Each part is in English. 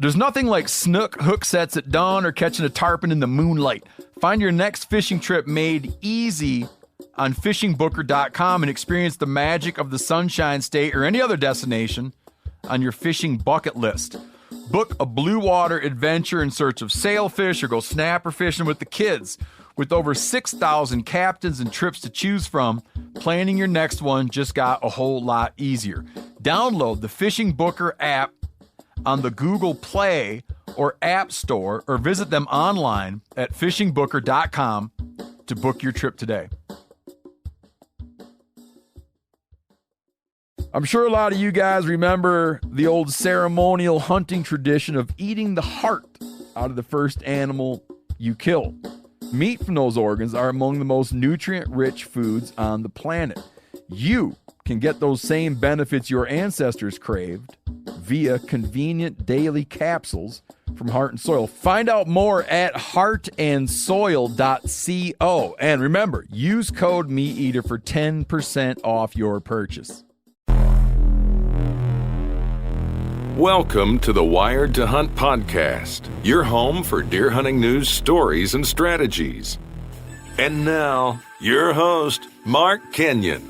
There's nothing like snook hook sets at dawn or catching a tarpon in the moonlight. Find your next fishing trip made easy on fishingbooker.com and experience the magic of the Sunshine State or any other destination on your fishing bucket list. Book a blue water adventure in search of sailfish or go snapper fishing with the kids. With over 6,000 captains and trips to choose from, planning your next one just got a whole lot easier. Download the Fishing Booker app on the Google Play or App Store, or visit them online at fishingbooker.com to book your trip today. I'm sure a lot of you guys remember the old ceremonial hunting tradition of eating the heart out of the first animal you kill. Meat from those organs are among the most nutrient-rich foods on the planet. You can get those same benefits your ancestors craved via convenient daily capsules from Heart and Soil. Find out more at heartandsoil.co. And remember, use code MeatEater for 10% off your purchase. Welcome to the Wired to Hunt podcast, your home for deer hunting news, stories, and strategies. And now, your host, Mark Kenyon.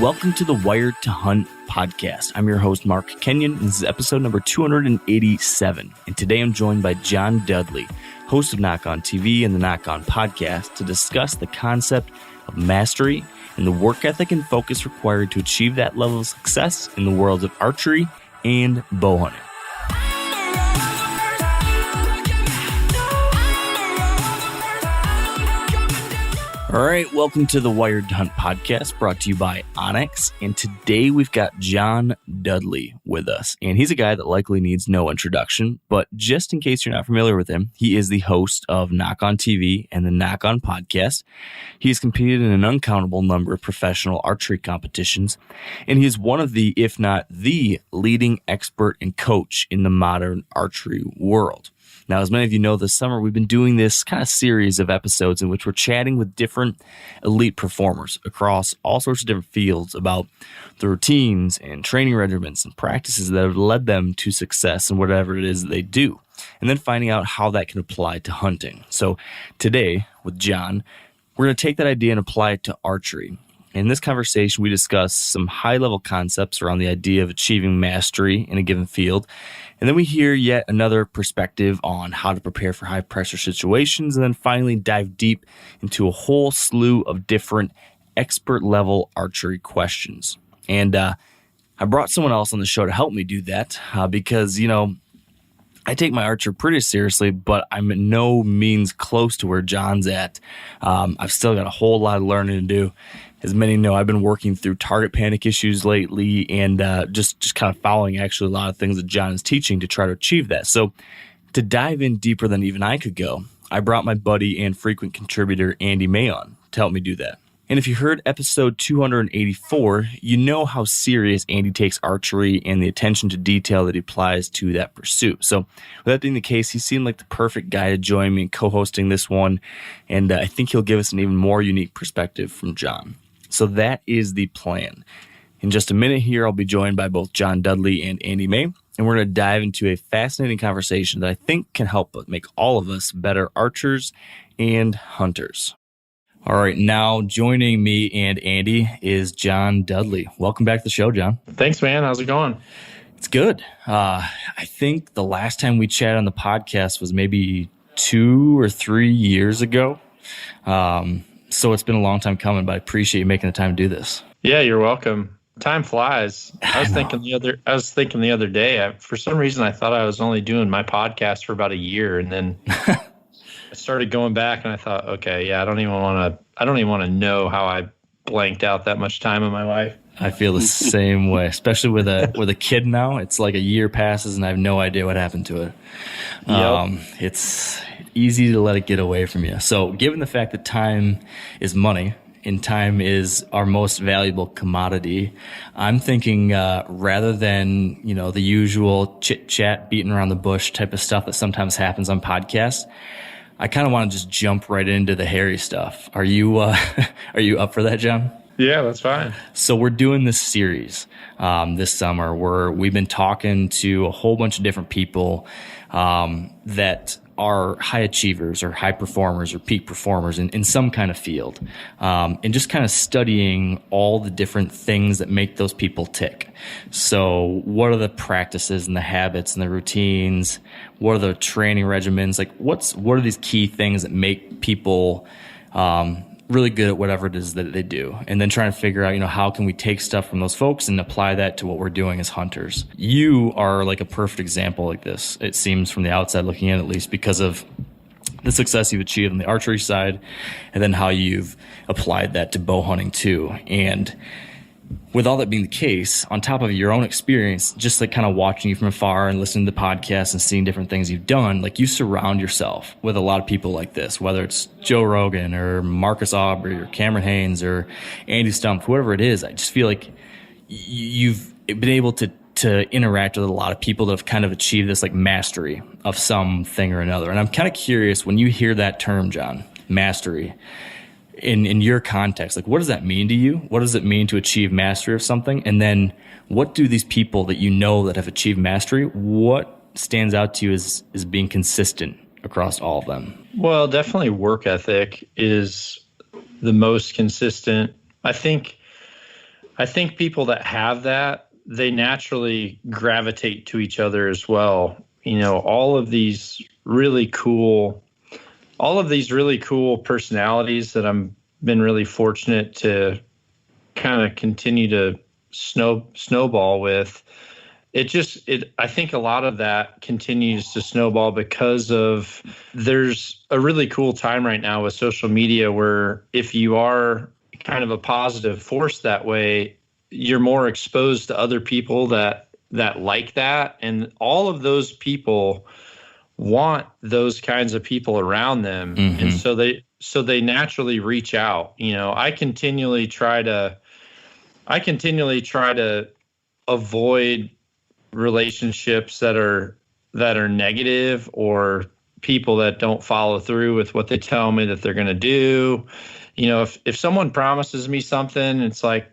Welcome to the Wired to Hunt podcast. I'm your host, Mark Kenyon, and this is episode number 287. And today I'm joined by John Dudley, host of Nock On TV and the Nock On podcast, to discuss the concept of mastery and the work ethic and focus required to achieve that level of success in the worlds of archery and bow hunting. All right, welcome to the Wired to Hunt podcast, brought to you by Onyx. And today we've got John Dudley with us. And he's a guy that likely needs no introduction, but just in case you're not familiar with him, he is the host of Nock On TV and the Nock On podcast. He has competed in an uncountable number of professional archery competitions, and he is one of the, if not the leading expert and coach in the modern archery world. Now, as many of you know, this summer we've been doing this kind of series of episodes in which we're chatting with different elite performers across all sorts of different fields about the routines and training regimens and practices that have led them to success in whatever it is that they do, and then finding out how that can apply to hunting. So today, with John, we're going to take that idea and apply it to archery. In this conversation, we discuss some high-level concepts around the idea of achieving mastery in a given field. And then we hear yet another perspective on how to prepare for high-pressure situations, and then finally dive deep into a whole slew of different expert-level archery questions. And I brought someone else on the show to help me do that because, you know, I take my archer pretty seriously, but I'm in no means close to where John's at. I've still got a whole lot of learning to do. As many know, I've been working through target panic issues lately and just kind of following actually a lot of things that John is teaching to try to achieve that. So to dive in deeper than even I could go, I brought my buddy and frequent contributor Andy May on to help me do that. And if you heard episode 284, you know how serious Andy takes archery and the attention to detail that he applies to that pursuit. So with that being the case, he seemed like the perfect guy to join me in co-hosting this one, and I think he'll give us an even more unique perspective from John. So that is the plan. In just a minute here, I'll be joined by both John Dudley and Andy May, and we're going to dive into a fascinating conversation that I think can help make all of us better archers and hunters. All right, now joining me and Andy is John Dudley. Welcome back to the show, John. Thanks, man. How's it going? It's good. I think the last time we chatted on the podcast was maybe 2 or 3 years ago. So it's been a long time coming, but I appreciate you making the time to do this. Yeah, you're welcome. Time flies. I was thinking the other day, for some reason I thought I was only doing my podcast for about a year, and then I started going back and I thought, okay, yeah, I don't even want to know how I blanked out that much time in my life. I feel the same way, especially with a kid now. It's like a year passes and I have no idea what happened to it. Yep. It's easy to let it get away from you. So given the fact that time is money and time is our most valuable commodity, I'm thinking rather than, the usual chit chat, beating around the bush type of stuff that sometimes happens on podcasts, I kind of want to just jump right into the hairy stuff. Are you up for that, John? Yeah, that's fine. So we're doing this series this summer where we've been talking to a whole bunch of different people that are high achievers or high performers or peak performers in some kind of field, and just kind of studying all the different things that make those people tick. So what are the practices and the habits and the routines? What are the training regimens? Like what are these key things that make people really good at whatever it is that they do, and then trying to figure out, how can we take stuff from those folks and apply that to what we're doing as hunters. You are like a perfect example like this, it seems, from the outside looking in, at least because of the success you've achieved on the archery side, and then how you've applied that to bow hunting too. And with all that being the case, on top of your own experience, just like kind of watching you from afar and listening to the podcast and seeing different things you've done, like you surround yourself with a lot of people like this, whether it's Joe Rogan or Marcus Aubrey or Cameron Haynes or Andy Stumpf, whoever it is. I just feel like you've been able to interact with a lot of people that have kind of achieved this like mastery of something or another. And I'm kind of curious, when you hear that term, John, mastery, in your context, like what does that mean to you? What does it mean to achieve mastery of something? And then what do these people that that have achieved mastery, what stands out to you as being consistent across all of them? Well, definitely work ethic is the most consistent. I think people that have that, they naturally gravitate to each other as well. All of these really cool personalities that I've been really fortunate to kind of continue to snowball with. I think a lot of that continues to snowball because of there's a really cool time right now with social media where if you are kind of a positive force that way, you're more exposed to other people that like that. And all of those people want those kinds of people around them. Mm-hmm. And so they naturally reach out. I continually try to avoid relationships that are negative, or people that don't follow through with what they tell me that they're going to do. If someone promises me something, it's like,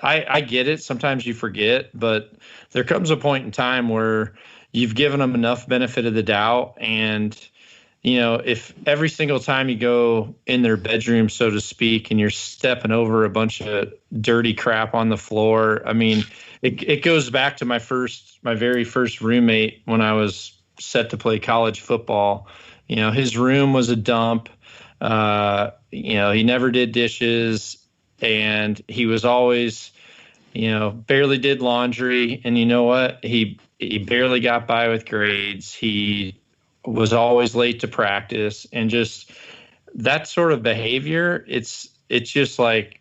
I get it. Sometimes you forget, but there comes a point in time where you've given them enough benefit of the doubt. And, if every single time you go in their bedroom, so to speak, and you're stepping over a bunch of dirty crap on the floor, I mean, it goes back to my very first roommate when I was set to play college football. His room was a dump. He never did dishes, and he was always, barely did laundry. And you know what? He barely got by with grades. He was always late to practice, and just that sort of behavior, it's just like,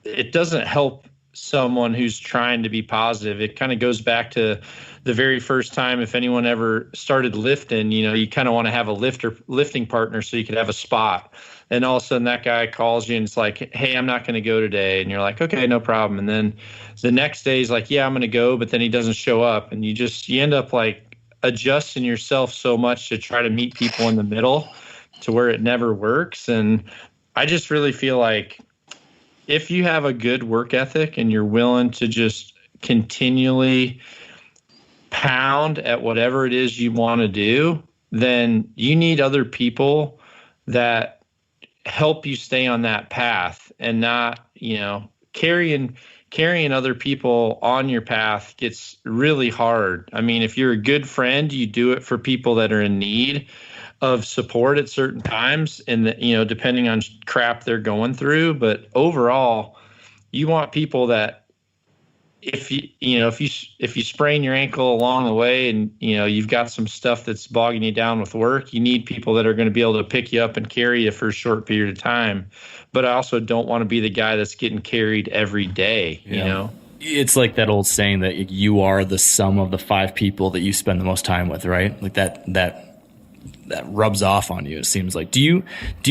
it doesn't help someone who's trying to be positive. It kind of goes back to the very first time, if anyone ever started lifting, you kind of want to have a lifting partner so you could have a spot. And all of a sudden that guy calls you and it's like, hey, I'm not going to go today. And you're like, okay, no problem. And then the next day he's like, yeah, I'm going to go. But then he doesn't show up. And you end up like adjusting yourself so much to try to meet people in the middle to where it never works. And I just really feel like if you have a good work ethic and you're willing to just continually pound at whatever it is you want to do, then you need other people that help you stay on that path, and not, carrying other people on your path gets really hard. I mean, if you're a good friend, you do it for people that are in need of support at certain times, and depending on crap they're going through. But overall, you want people that if you sprain your ankle along the way and you've got some stuff that's bogging you down with work, you need people that are going to be able to pick you up and carry you for a short period of time. But I also don't want to be the guy that's getting carried every day. It's like that old saying that you are the sum of the 5 people that you spend the most time with, right? Like that rubs off on you, it seems like. Do you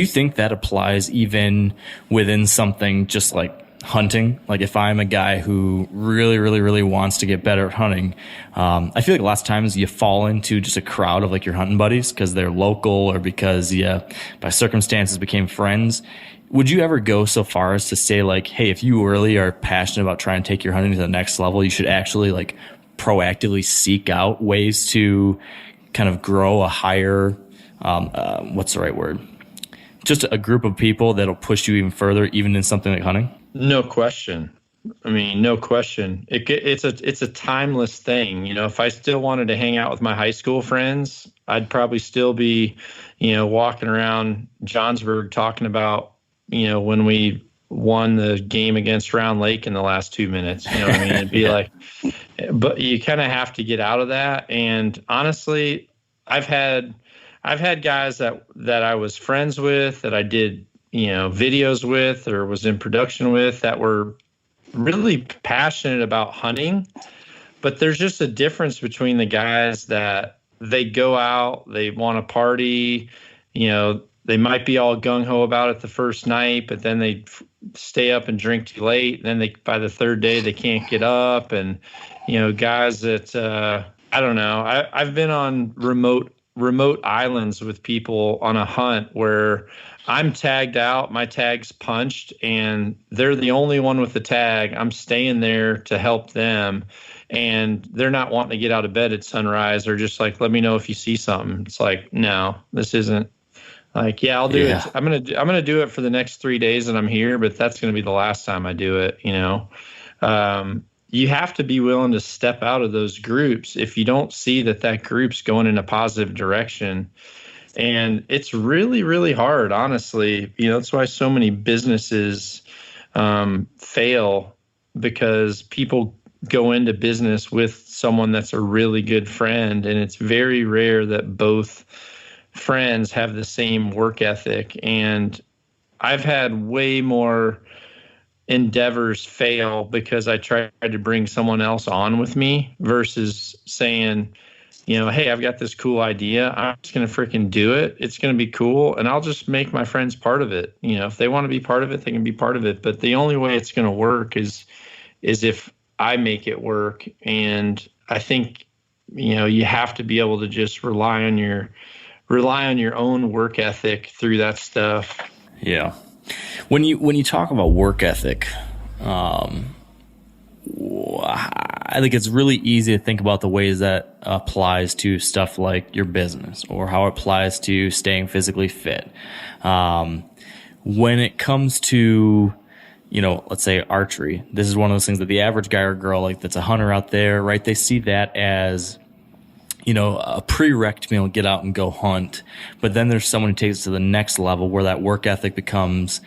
think that applies even within something just like hunting? Like if I'm a guy who really, really, really wants to get better at hunting, I feel like lots of times you fall into just a crowd of like your hunting buddies because they're local or because by circumstances became friends. would you ever go so far as to say like, hey, if you really are passionate about trying to take your hunting to the next level, you should actually like proactively seek out ways to kind of grow a higher, what's the right word? Just a group of people that'll push you even further, even in something like hunting? No question. I mean, no question. It's a timeless thing. You know, if I still wanted to hang out with my high school friends, I'd probably still be, you know, walking around Johnsburg talking about, you know, when we won the game against Round Lake in the last 2 minutes. You know what I mean? It'd be like, but you kind of have to get out of that. And honestly, I've had guys that I was friends with, that I did, you know, videos with or was in production with, that were really passionate about hunting. But there's just a difference between the guys that they go out, they want to party, you know, they might be all gung-ho about it the first night, but then they stay up and drink too late. And then by the third day, they can't get up. And, you know, guys that, I don't know, I've been on remote islands with people on a hunt where I'm tagged out, my tag's punched, and they're the only one with the tag. I'm staying there to help them, and they're not wanting to get out of bed at sunrise. They're just like, let me know if you see something. It's like, no, this isn't. Like, yeah, I'll do it. I'm gonna do it for the next 3 days that I'm here, but that's gonna be the last time I do it. You know, you have to be willing to step out of those groups if you don't see that group's going in a positive direction. And it's really, really hard, honestly. You know, that's why so many businesses fail, because people go into business with someone that's a really good friend, and it's very rare that both friends have the same work ethic. And I've had way more endeavors fail because I tried to bring someone else on with me versus saying, you know, hey, I've got this cool idea. I'm just going to freaking do it. It's going to be cool. And I'll just make my friends part of it. You know, if they want to be part of it, they can be part of it. But the only way it's going to work is if I make it work. And I think, you know, you have to be able to just rely on your own work ethic through that stuff. Yeah. When you talk about work ethic, I think it's really easy to think about the ways that applies to stuff like your business or how it applies to staying physically fit. When it comes to, you know, let's say archery, this is one of those things that the average guy or girl, like that's a hunter out there, right? They see that as, you know, a prereq to be able to get out and go hunt. But then there's someone who takes it to the next level where that work ethic becomes,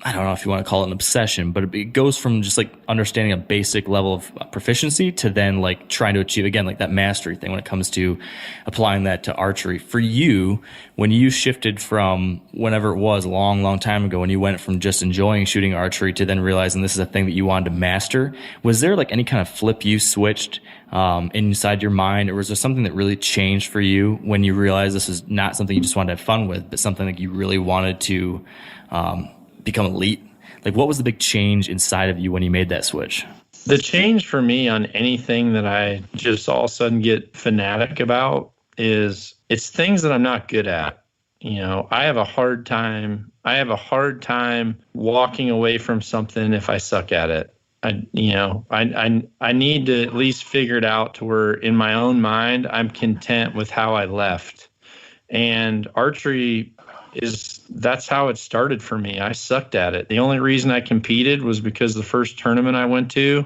I don't know if you want to call it an obsession, but it goes from just like understanding a basic level of proficiency to then like trying to achieve, again, like that mastery thing when it comes to applying that to archery. For you, when you shifted from whenever it was a long, long time ago, when you went from just enjoying shooting archery to then realizing this is a thing that you wanted to master, was there like any kind of flip you switched inside your mind, or was there something that really changed for you when you realized this is not something you just wanted to have fun with, but something that you really wanted to become elite? Like, what was the big change inside of you when you made that switch? The change for me on anything that I just all of a sudden get fanatic about is it's things that I'm not good at. You know, I have a hard time walking away from something if I suck at it. I need to at least figure it out to where in my own mind, I'm content with how I left. And archery that's how it started for me. I sucked at it. The only reason I competed was because the first tournament I went to,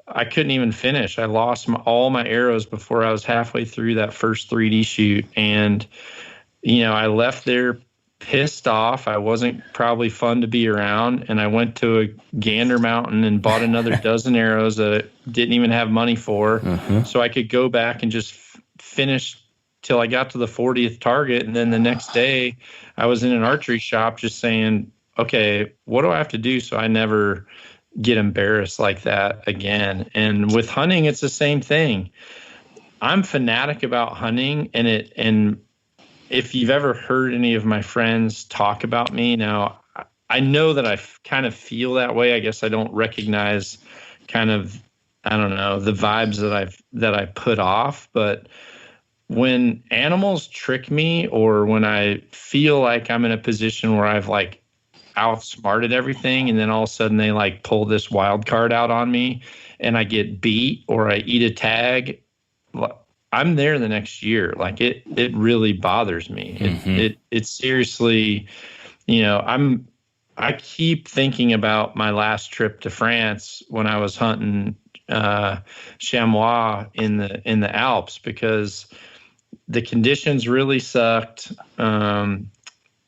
I couldn't even finish. I lost all my arrows before I was halfway through that first 3D shoot. And, you know, I left there pissed off. I wasn't probably fun to be around. And I went to a Gander Mountain and bought another dozen arrows that I didn't even have money for. So I could go back and just finish till I got to the 40th target. And then the next day I was in an archery shop just saying, okay, what do I have to do so I never get embarrassed like that again? And with hunting, it's the same thing. I'm fanatic about hunting, and if you've ever heard any of my friends talk about me, now I know that I kind of feel that way. I guess I don't recognize kind of, I don't know, the vibes that I put off, but when animals trick me, or when I feel like I'm in a position where I've like outsmarted everything, and then all of a sudden they like pull this wild card out on me and I get beat or I eat a tag, I'm there the next year. Like it really bothers me. It seriously, I keep thinking about my last trip to France when I was hunting chamois in the Alps, because the conditions really sucked.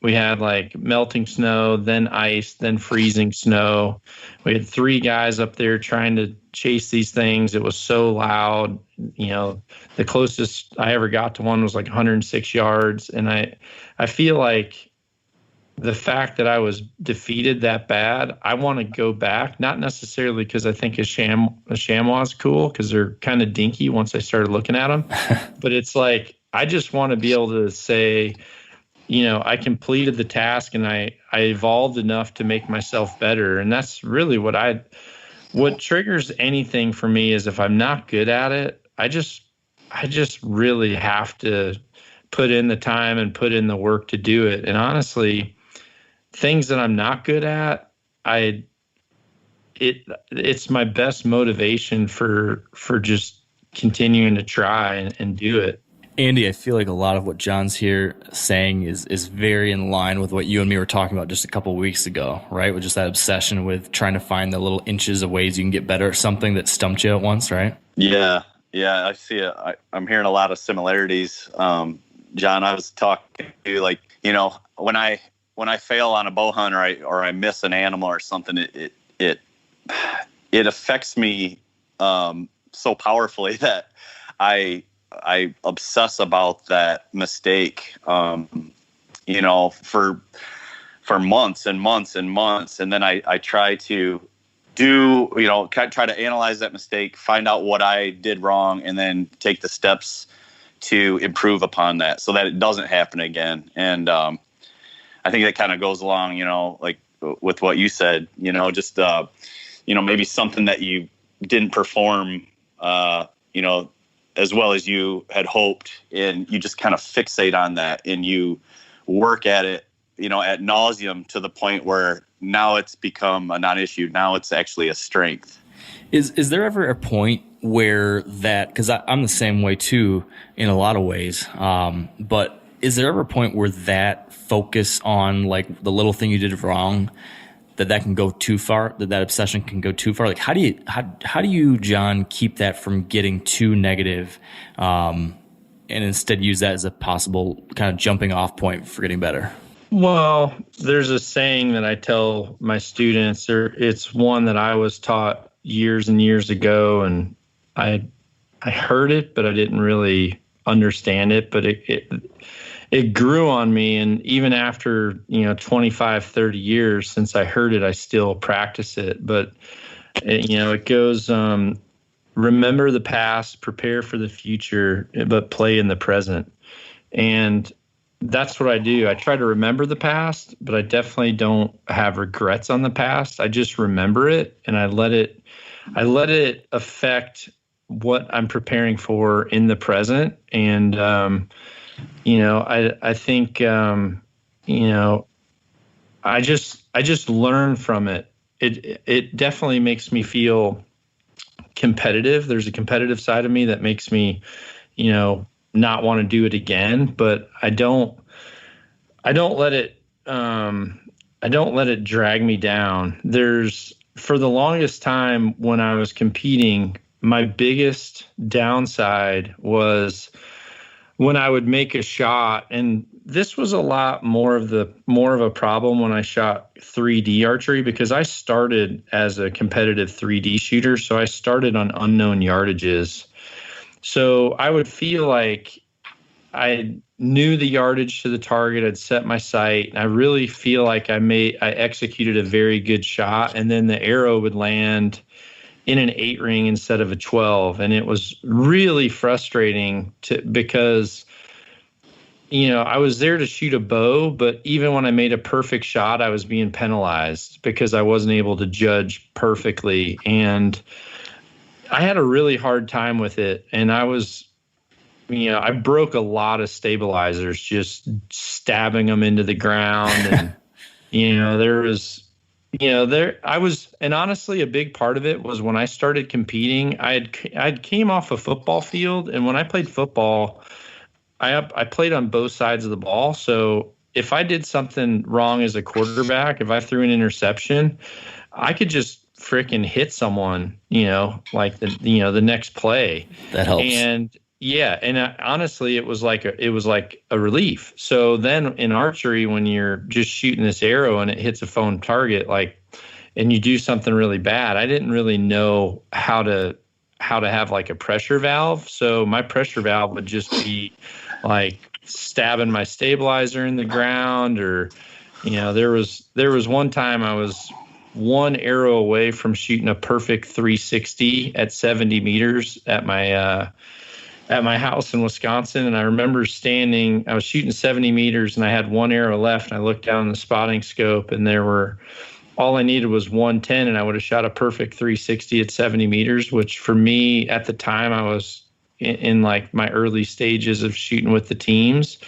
We had like melting snow, then ice, then freezing snow. We had 3 guys up there trying to chase these things. It was so loud. The closest I ever got to one was like 106 yards. And I feel like the fact that I was defeated that bad, I want to go back, not necessarily because I think a chamois is cool, because they're kind of dinky once I started looking at them. But it's like, I just want to be able to say, I completed the task and I evolved enough to make myself better. And that's really what triggers anything for me is if I'm not good at it, I just really have to put in the time and put in the work to do it. And honestly, things that I'm not good at, it's my best motivation for just continuing to try and do it. Andy, I feel like a lot of what John's here saying is very in line with what you and me were talking about just a couple of weeks ago, right? With just that obsession with trying to find the little inches of ways you can get better at something that stumped you at once, right? Yeah, I see it. I'm hearing a lot of similarities. John, I was talking to you, like, when I fail on a bow hunt or I miss an animal or something, it affects me so powerfully that I obsess about that mistake, for months and months and months. And then I try to try to analyze that mistake, find out what I did wrong, and then take the steps to improve upon that so that it doesn't happen again. And I think that kind of goes along, like with what you said, just, maybe something that you didn't perform, as well as you had hoped, and you just kind of fixate on that and you work at it, ad nauseum, to the point where now it's become a non-issue. Now it's actually a strength. Is there ever a point where that, because I'm the same way too in a lot of ways, but is there ever a point where that focus on like the little thing you did wrong, that can go too far, that obsession can go too far? Like, how do you, John, keep that from getting too negative, and instead use that as a possible kind of jumping off point for getting better? Well, there's a saying that I tell my students. It's one that I was taught years and years ago, and I heard it, but I didn't really understand it. But it grew on me, and even after 25, 30 years since I heard it, I still practice it. But it goes, remember the past, prepare for the future, but play in the present. And that's what I do. I try to remember the past, but I definitely don't have regrets on the past. I just remember it, and I let it affect what I'm preparing for in the present. And I think, I just learn from it. It definitely makes me feel competitive. There's a competitive side of me that makes me, not want to do it again, but I don't let it drag me down. For the longest time when I was competing, my biggest downside was when I would make a shot, and this was a lot more of a problem when I shot 3D archery, because I started as a competitive 3D shooter. So I started on unknown yardages. So I would feel like I knew the yardage to the target. I'd set my sight, and I really feel like I executed a very good shot. And then the arrow would land in an 8 ring instead of a 12. And it was really frustrating because, I was there to shoot a bow, but even when I made a perfect shot, I was being penalized because I wasn't able to judge perfectly. And I had a really hard time with it. And I broke a lot of stabilizers just stabbing them into the ground. And there was, and honestly, a big part of it was when I started competing, I'd came off a football field, and when I played football, I played on both sides of the ball. So if I did something wrong as a quarterback, if I threw an interception, I could just freaking hit someone, like the next play. That helps. And yeah, and honestly, it was like a relief. So then in archery, when you're just shooting this arrow and it hits a foam target, and you do something really bad, I didn't really know how to have like a pressure valve. So my pressure valve would just be like stabbing my stabilizer in the ground, or there was one time I was one arrow away from shooting a perfect 360 at 70 meters at my house in Wisconsin. And I remember I was shooting 70 meters and I had one arrow left, and I looked down the spotting scope, and all I needed was 110, and I would have shot a perfect 360 at 70 meters, which for me at the time, I was in like my early stages of shooting with the teams.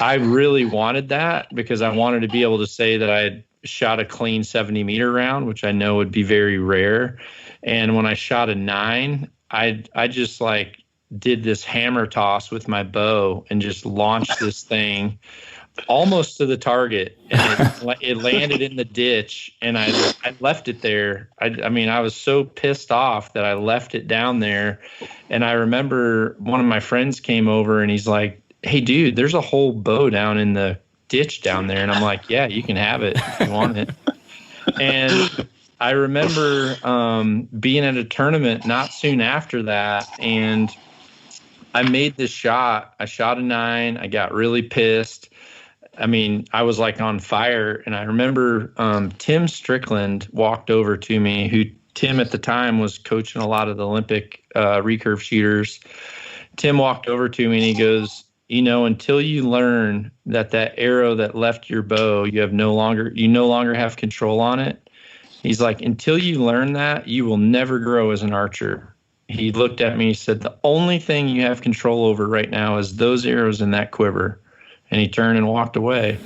I really wanted that because I wanted to be able to say that I had shot a clean 70-meter round, which I know would be very rare. And when I shot a 9, I just like did this hammer toss with my bow and just launched this thing almost to the target, and it landed in the ditch, and I left it there. I mean, I was so pissed off that I left it down there. And I remember one of my friends came over, and he's like, "Hey dude, there's a whole bow down in the ditch down there." And I'm like, "Yeah, you can have it if you want it." And I remember being at a tournament not soon after that, and I made this shot. I shot a 9. I got really pissed. I mean, I was like on fire. And I remember Tim Strickland walked over to me, who Tim at the time was coaching a lot of the Olympic recurve shooters. Tim walked over to me and he goes, until you learn that arrow that left your bow, you no longer have control on it. He's like, until you learn that, you will never grow as an archer. He looked at me, he said, the only thing you have control over right now is those arrows in that quiver. And he turned and walked away.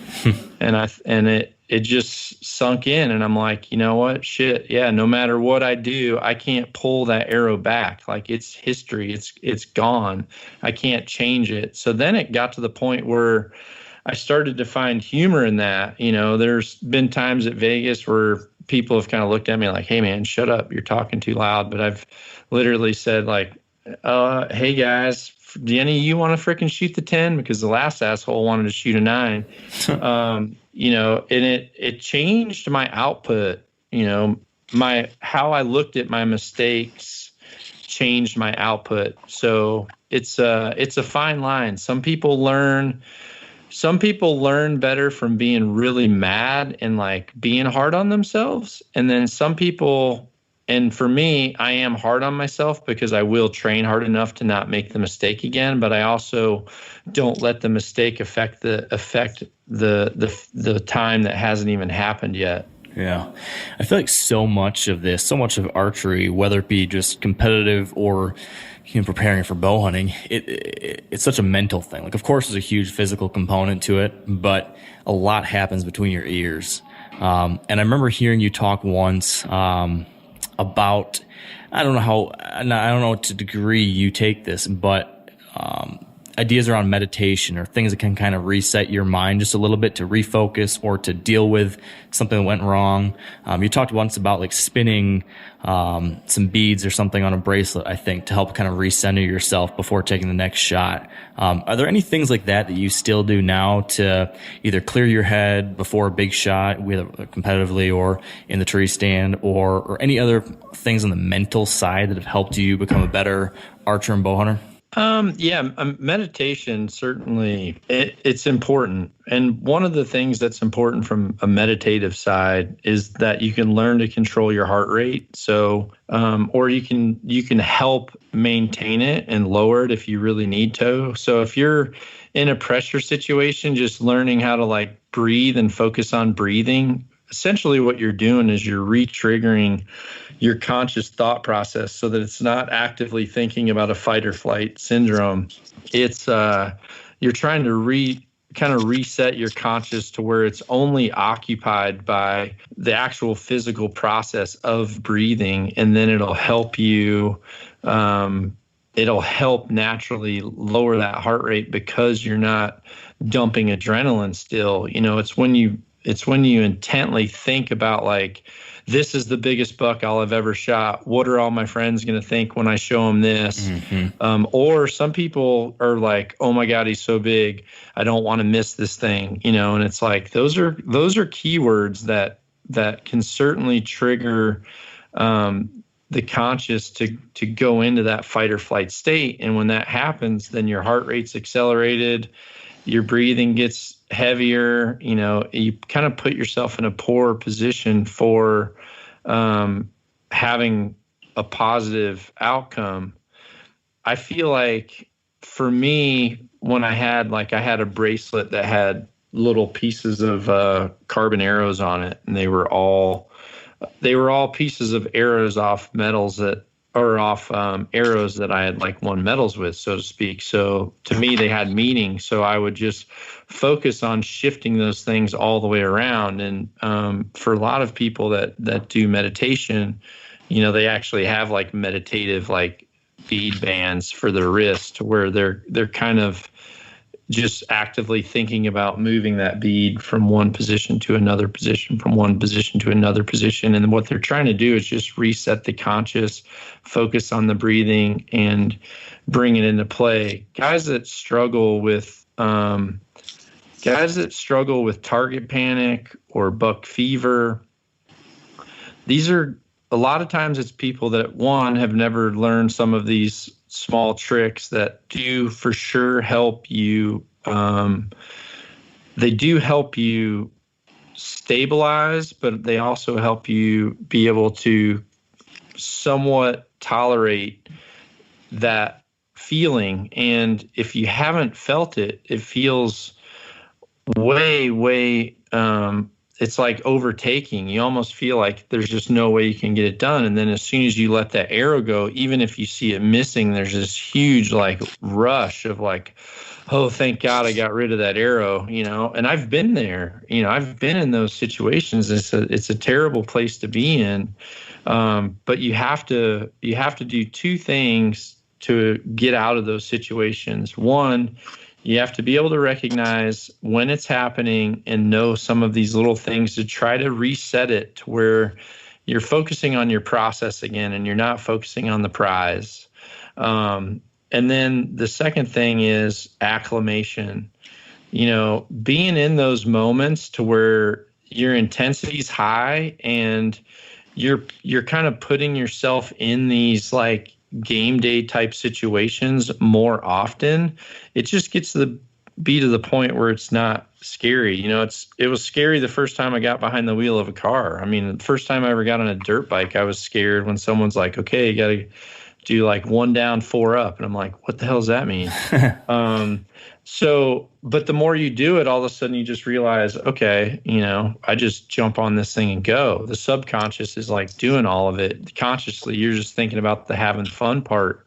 and it just sunk in. And I'm like, you know what? Shit. Yeah. No matter what I do, I can't pull that arrow back. Like, it's history. It's gone. I can't change it. So then it got to the point where I started to find humor in that. There's been times at Vegas where people have kind of looked at me like, "Hey man, shut up. You're talking too loud." But I've literally said like, "Hey guys, do any of you want to freaking shoot the 10? Because the last asshole wanted to shoot a 9. And it changed my output. How I looked at my mistakes changed my output. So it's a fine line. Some people learn better from being really mad and like being hard on themselves. And then some people, and for me, I am hard on myself because I will train hard enough to not make the mistake again. But I also don't let the mistake affect the time that hasn't even happened yet. Yeah. I feel like so much of archery, whether it be just competitive or preparing for bow hunting, it's such a mental thing. Like, of course, there's a huge physical component to it, but a lot happens between your ears. And I remember hearing you talk once about, I don't know to degree you take this, but ideas around meditation or things that can kind of reset your mind just a little bit to refocus or to deal with something that went wrong. You talked once about like spinning some beads or something on a bracelet, I think, to help kind of recenter yourself before taking the next shot. Are there any things like that you still do now to either clear your head before a big shot, whether competitively or in the tree stand, or any other things on the mental side that have helped you become a better archer and bow hunter? Meditation, certainly it's important. And one of the things that's important from a meditative side is that you can learn to control your heart rate. So, or you can help maintain it and lower it if you really need to. So if you're in a pressure situation, just learning how to like breathe and focus on breathing, essentially what you're doing is you're re-triggering your conscious thought process so that it's not actively thinking about a fight or flight syndrome. It's you're trying to kind of reset your conscious to where it's only occupied by the actual physical process of breathing, and then it'll help you. It'll help naturally lower that heart rate because you're not dumping adrenaline still. You know, it's when you intently think about, like, this is the biggest buck I'll have ever shot. What are all my friends going to think when I show them this? Mm-hmm. Or some people are like, oh my God, he's so big, I don't want to miss this thing. You know, and it's like, those are keywords that can certainly trigger the conscious to go into that fight or flight state. And when that happens, then your heart rate's accelerated, your breathing gets heavier, you know, you kind of put yourself in a poor position for having a positive outcome. I feel like for me, when I had a bracelet that had little pieces of carbon arrows on it, and they were all pieces of arrows off arrows that I had like won medals with, so to speak. So to me, they had meaning. So I would just focus on shifting those things all the way around. And for a lot of people that do meditation, you know, they actually have like meditative like bead bands for their wrist, where they're kind of just actively thinking about moving that bead from one position to another position, from one position to another position. And what they're trying to do is just reset the conscious, focus on the breathing, and bring it into play. Guys that struggle with target panic or buck fever, these are a lot of times it's people that, one, have never learned some of these small tricks that do for sure help you. They do help you stabilize, but they also help you be able to somewhat tolerate that feeling. And if you haven't felt it, it feels way, it's like overtaking. You almost feel like there's just no way you can get it done. And then as soon as you let that arrow go, even if you see it missing, there's this huge like rush of like, oh, thank God I got rid of that arrow, you know. And I've been there, you know, I've been in those situations. It's a terrible place to be in. But you have to do two things to get out of those situations. One, you have to be able to recognize when it's happening and know some of these little things to try to reset it to where you're focusing on your process again and you're not focusing on the prize. And then the second thing is acclimation. You know, being in those moments to where your intensity is high and you're kind of putting yourself in these like game day type situations more often, it just gets to be to the point where it's not scary. You know, it was scary the first time I got behind the wheel of a car. I mean, the first time I ever got on a dirt bike, I was scared when someone's like, okay, you got to do like 1 down, 4 up. And I'm like, what the hell does that mean? But the more you do it, all of a sudden you just realize, okay, you know, I just jump on this thing and go. The subconscious is like doing all of it. Consciously, you're just thinking about the having fun part.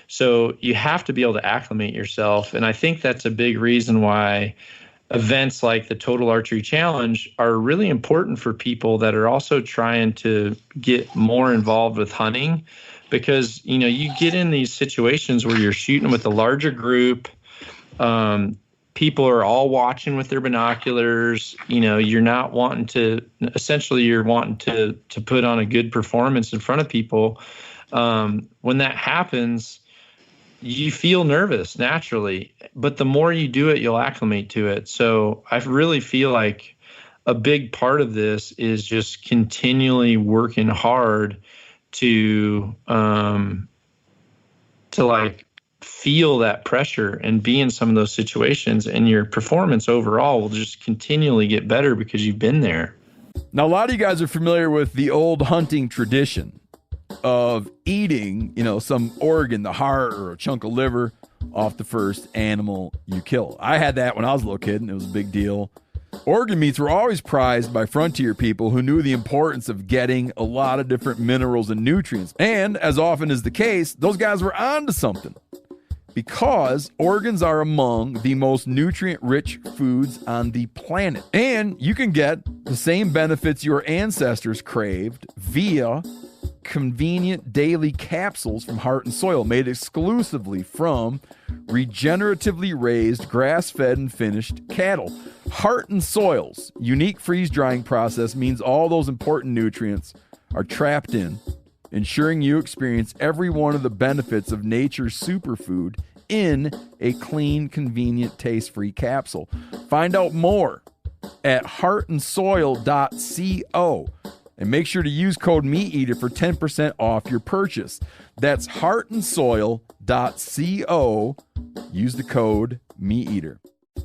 So you have to be able to acclimate yourself. And I think that's a big reason why events like the Total Archery Challenge are really important for people that are also trying to get more involved with hunting. Because, you know, you get in these situations where you're shooting with a larger group. People are all watching with their binoculars. You know, you're not wanting to, essentially you're wanting to put on a good performance in front of people. When that happens, you feel nervous naturally, but the more you do it, you'll acclimate to it. So I really feel like a big part of this is just continually working hard to like feel that pressure and be in some of those situations, and your performance overall will just continually get better because you've been there. Now, a lot of you guys are familiar with the old hunting tradition of eating, you know, some organ, the heart or a chunk of liver off the first animal you kill. I had that when I was a little kid, and it was a big deal. Organ meats were always prized by frontier people who knew the importance of getting a lot of different minerals and nutrients. And as often is the case, those guys were onto something. because organs are among the most nutrient-rich foods on the planet. And you can get the same benefits your ancestors craved via convenient daily capsules from Heart and Soil, made exclusively from regeneratively raised, grass-fed, and finished cattle. Heart and Soil's unique freeze-drying process means all those important nutrients are trapped in, ensuring you experience every one of the benefits of nature's superfood in a clean, convenient, taste-free capsule. Find out more at heartandsoil.co. And make sure to use code MeatEater for 10% off your purchase. That's heartandsoil.co. Use the code MeatEater.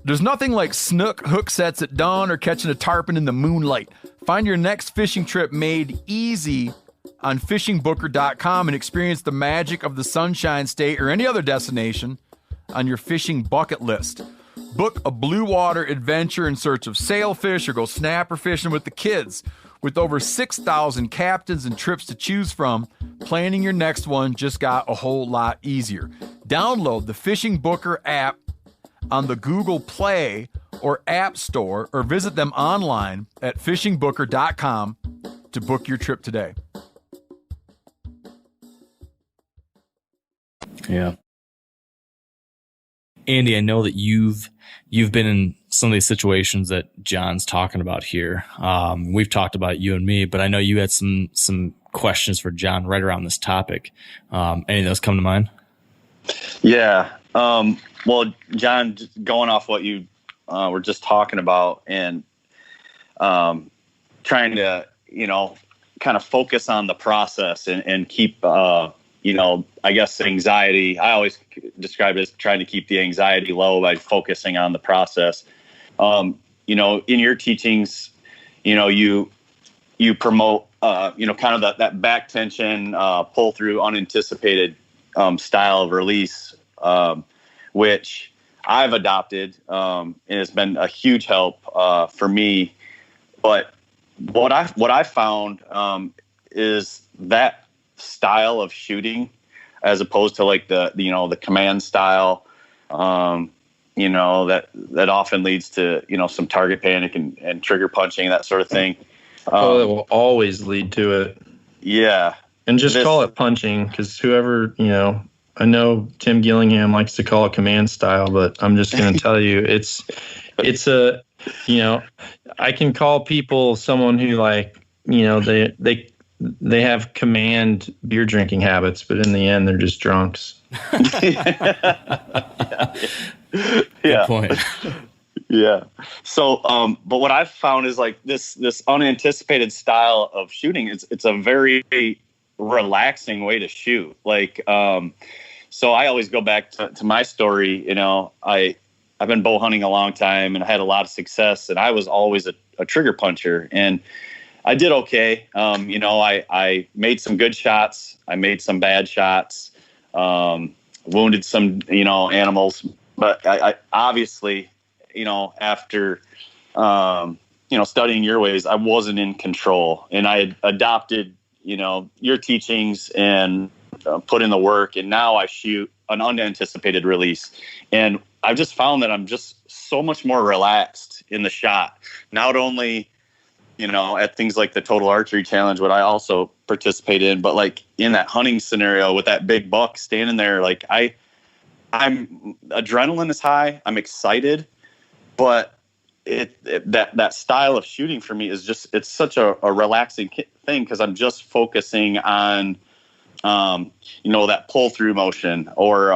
There's nothing like snook hook sets at dawn or catching a tarpon in the moonlight. Find your next fishing trip made easy on fishingbooker.com and experience the magic of the Sunshine State or any other destination on your fishing bucket list. Book a blue water adventure in search of sailfish or go snapper fishing with the kids. With over 6,000 captains and trips to choose from, planning your next one just got a whole lot easier. Download the Fishing Booker app on the Google Play or App Store, or visit them online at fishingbooker.com to book your trip today. Yeah. Andy, I know that you've been in some of these situations that John's talking about here. We've talked about it, you and me, but I know you had some questions for John right around this topic. Any of those come to mind? Yeah. Well, John, just going off what you were just talking about, and trying to, kind of focus on the process and keep, I guess anxiety. I always describe it as trying to keep the anxiety low by focusing on the process. In your teachings, you promote, kind of that back tension, pull through unanticipated style of release, which I've adopted, and it's been a huge help for me. But what I found is that style of shooting, as opposed to like the command style, that often leads to some target panic and trigger punching, that sort of thing. It will always lead to it. Yeah, and just call it punching, because whoever I know Tim Gillingham likes to call it command style, but I'm just going to tell you it's a I can call people someone who they have command beer drinking habits, but in the end they're just drunks. Good point. Yeah. So, but what I've found is like this unanticipated style of shooting. It's a very relaxing way to shoot. Like, so I always go back to my story. I've been bow hunting a long time, and I had a lot of success, and I was always a trigger puncher, and I did okay. I made some good shots. I made some bad shots, wounded some, animals, but I obviously, after, studying your ways, I wasn't in control, and I had adopted, your teachings and put in the work, and now I shoot an unanticipated release. And I've just found that I'm just so much more relaxed in the shot, not only, at things like the Total Archery Challenge, what I also participate in, but like in that hunting scenario with that big buck standing there, like I'm adrenaline is high. I'm excited, but that style of shooting for me is just, it's such a relaxing thing, because I'm just focusing on, that pull through motion, or,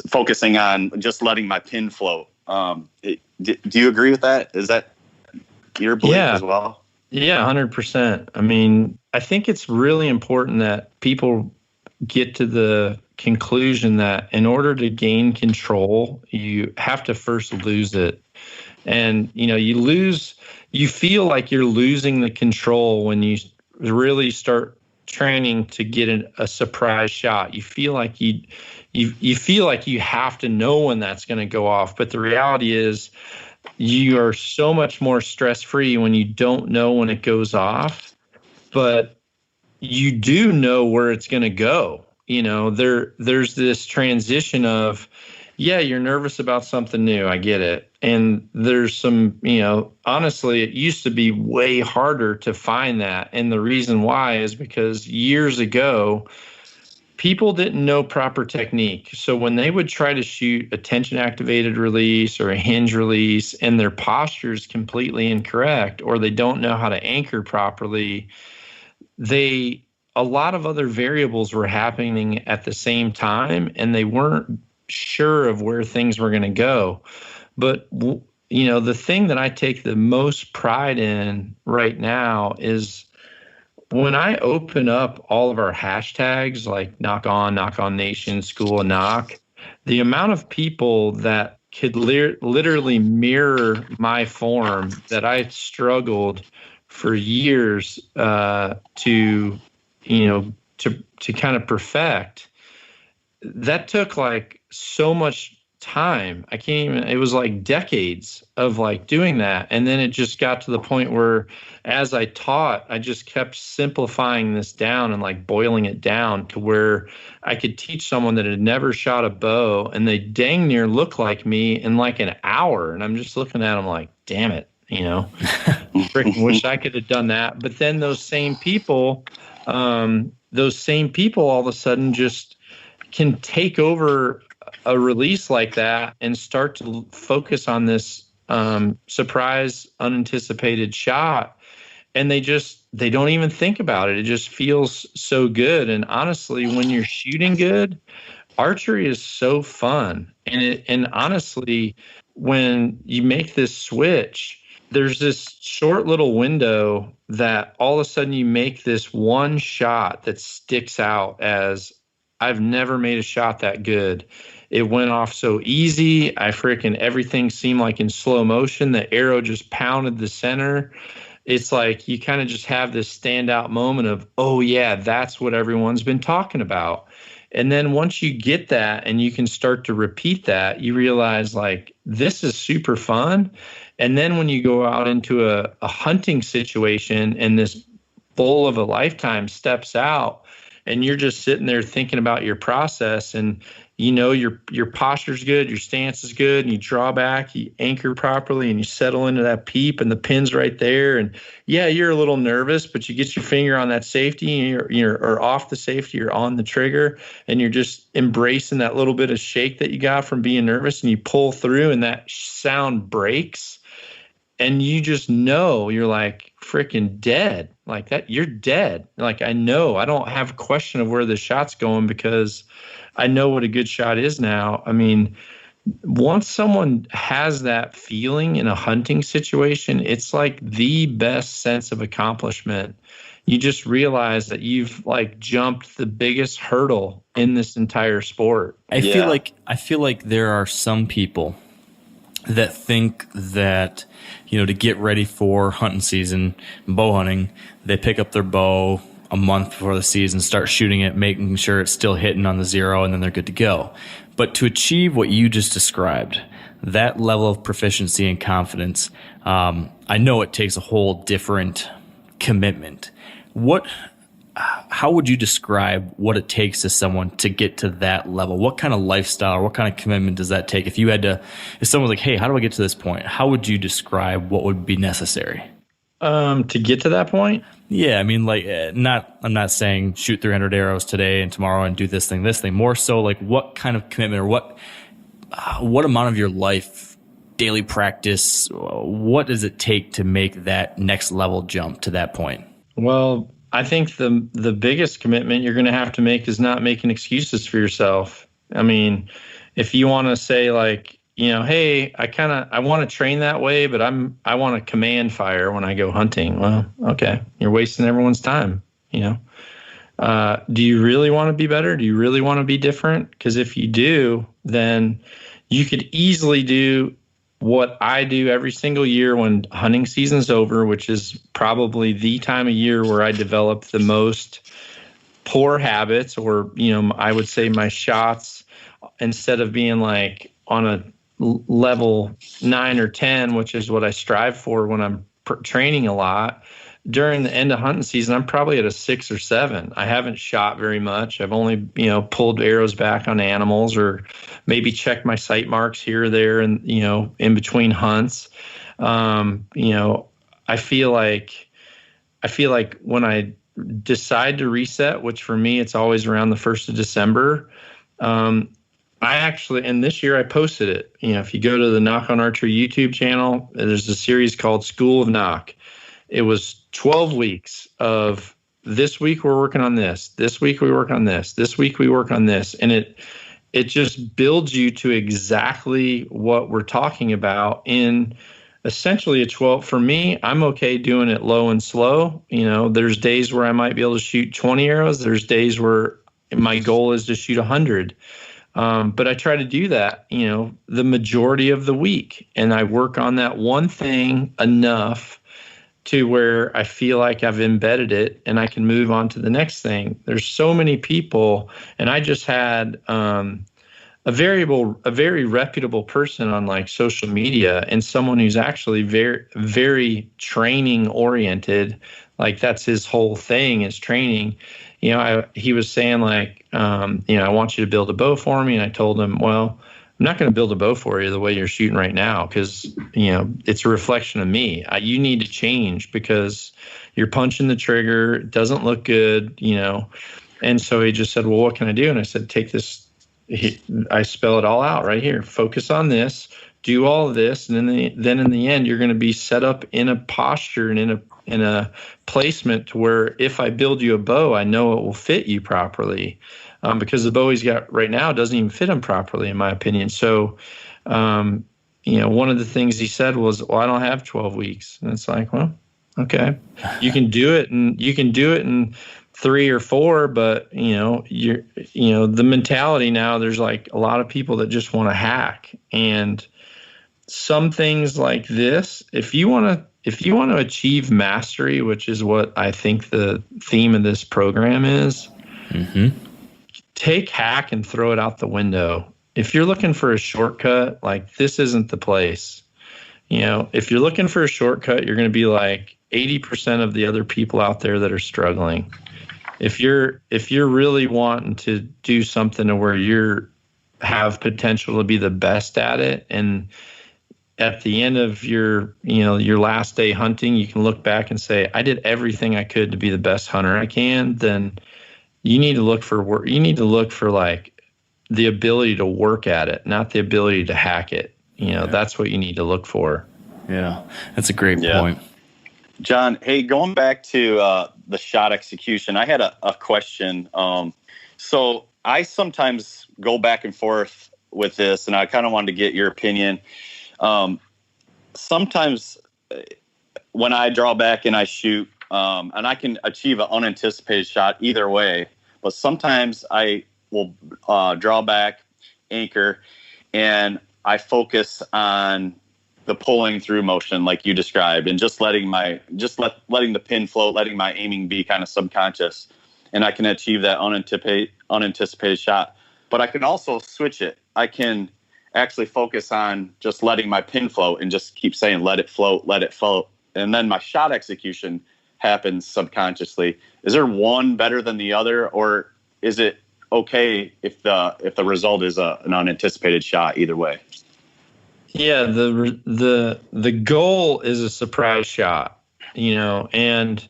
focusing on just letting my pin float. Do you agree with that? Is that your belief as well? Yeah, 100%. I mean, I think it's really important that people get to the conclusion that in order to gain control, you have to first lose it. And, you feel like you're losing the control when you really start training to get a surprise shot. You feel like you feel like you have to know when that's going to go off. But the reality is, you are so much more stress-free when you don't know when it goes off, but you do know where it's going to go. there's this transition of, yeah, you're nervous about something new. I get it. And there's some, honestly, it used to be way harder to find that. And the reason why is because years ago, people didn't know proper technique. So when they would try to shoot a tension activated release or a hinge release and their posture is completely incorrect, or they don't know how to anchor properly, a lot of other variables were happening at the same time, and they weren't sure of where things were going to go. But, the thing that I take the most pride in right now is when I open up all of our hashtags like Nock On Nation, School of Nock, the amount of people that could literally mirror my form that I struggled for years to kind of perfect, that took like so much time. I can't even, it was like decades of like doing that. And then it just got to the point where as I taught, I just kept simplifying this down and like boiling it down to where I could teach someone that had never shot a bow and they dang near look like me in like an hour. And I'm just looking at them like, damn it, freaking wish I could have done that. But then those same people all of a sudden just can take over a release like that and start to focus on this surprise, unanticipated shot. And they don't even think about it. It just feels so good. And honestly, when you're shooting good, archery is so fun. And honestly, when you make this switch, there's this short little window that all of a sudden you make this one shot that sticks out as, I've never made a shot that good. It went off so easy. Everything seemed like in slow motion. The arrow just pounded the center. It's like you kind of just have this standout moment of, oh yeah, that's what everyone's been talking about. And then once you get that and you can start to repeat that, you realize like, this is super fun. And then when you go out into a hunting situation and this bull of a lifetime steps out and you're just sitting there thinking about your process and your posture's good, your stance is good, and you draw back, you anchor properly, and you settle into that peep, and the pin's right there. And yeah, you're a little nervous, but you get your finger on that safety, and you're off the safety, you're on the trigger, and you're just embracing that little bit of shake that you got from being nervous, and you pull through, and that sound breaks, and you just know you're like freaking dead. Like that, you're dead. Like I know, I don't have a question of where the shot's going because I know what a good shot is now. I mean, once someone has that feeling in a hunting situation, it's like the best sense of accomplishment. You just realize that you've like jumped the biggest hurdle in this entire sport. I feel like there are some people that think that, to get ready for hunting season, bow hunting, they pick up their bow a month before the season, start shooting it, making sure it's still hitting on the zero, and then they're good to go. But to achieve what you just described, that level of proficiency and confidence, I know it takes a whole different commitment. How would you describe what it takes to someone to get to that level? What kind of lifestyle or what kind of commitment does that take? If someone's like, hey, how do I get to this point? How would you describe what would be necessary? To get to that point? Yeah, I mean, like, I'm not saying shoot 300 arrows today and tomorrow and do this thing. More so like what kind of commitment or what amount of your life, daily practice, what does it take to make that next level jump to that point? Well, I think the biggest commitment you're going to have to make is not making excuses for yourself. I mean, if you want to say like, hey, I want to train that way, but I want to command fire when I go hunting. Well, okay, you're wasting everyone's time. Do you really want to be better? Do you really want to be different? Because if you do, then you could easily do what I do every single year when hunting season's over, which is probably the time of year where I develop the most poor habits, or, I would say my shots, instead of being like on a level 9 or 10, which is what I strive for when I'm training a lot, during the end of hunting season, I'm probably at a 6 or 7. I haven't shot very much. I've only, pulled arrows back on animals or maybe checked my sight marks here or there and, in between hunts. I feel like when I decide to reset, which for me, it's always around the 1st of December, I actually, and this year I posted it. If you go to the Nock On Archery YouTube channel, there's a series called School of Nock. It was 12 weeks of this week we're working on this. This week we work on this. This week we work on this. And it just builds you to exactly what we're talking about in essentially a 12. For me, I'm okay doing it low and slow. There's days where I might be able to shoot 20 arrows. There's days where my goal is to shoot 100. But I try to do that, the majority of the week. And I work on that one thing enough to where I feel like I've embedded it and I can move on to the next thing. There's so many people, and I just had a very reputable person on like social media and someone who's actually very, very training oriented. Like that's his whole thing is training. He was saying like, I want you to build a bow for me. And I told him, well, I'm not going to build a bow for you the way you're shooting right now because, it's a reflection of me. You need to change because you're punching the trigger. It doesn't look good, And so he just said, well, what can I do? And I said, take this. I spell it all out right here. Focus on this. Do all of this. And then in the end, you're going to be set up in a posture and in a placement to where if I build you a bow, I know it will fit you properly. Because the bow he's got right now doesn't even fit him properly, in my opinion. So, one of the things he said was, well, I don't have 12 weeks. And it's like, well, okay, you can do it in 3 or 4, but the mentality now, there's like a lot of people that just want to hack. And some things like this, if you want to achieve mastery, which is what I think the theme of this program is, take hack and throw it out the window. If you're looking for a shortcut, like this isn't the place. If you're looking for a shortcut, you're going to be like 80% of the other people out there that are struggling. If you're really wanting to do something to where you have potential to be the best at it, and at the end of your last day hunting, you can look back and say, I did everything I could to be the best hunter I can, then you need to look for work. You need to look for like the ability to work at it, not the ability to hack it. That's what you need to look for. Yeah, that's a great point. John, hey, going back to the shot execution, I had a question. So I sometimes go back and forth with this, and I kind of wanted to get your opinion. Sometimes when I draw back and I shoot, and I can achieve an unanticipated shot either way, but sometimes I will draw back, anchor, and I focus on the pulling through motion like you described, and just letting the pin float, letting my aiming be kind of subconscious, and I can achieve that unanticipated shot. But I can also switch it. I can actually focus on just letting my pin float and just keep saying, let it float, and then my shot execution happens subconsciously. Is there one better than the other, or is it okay if the result is an unanticipated shot either way? Yeah, the goal is a surprise shot, and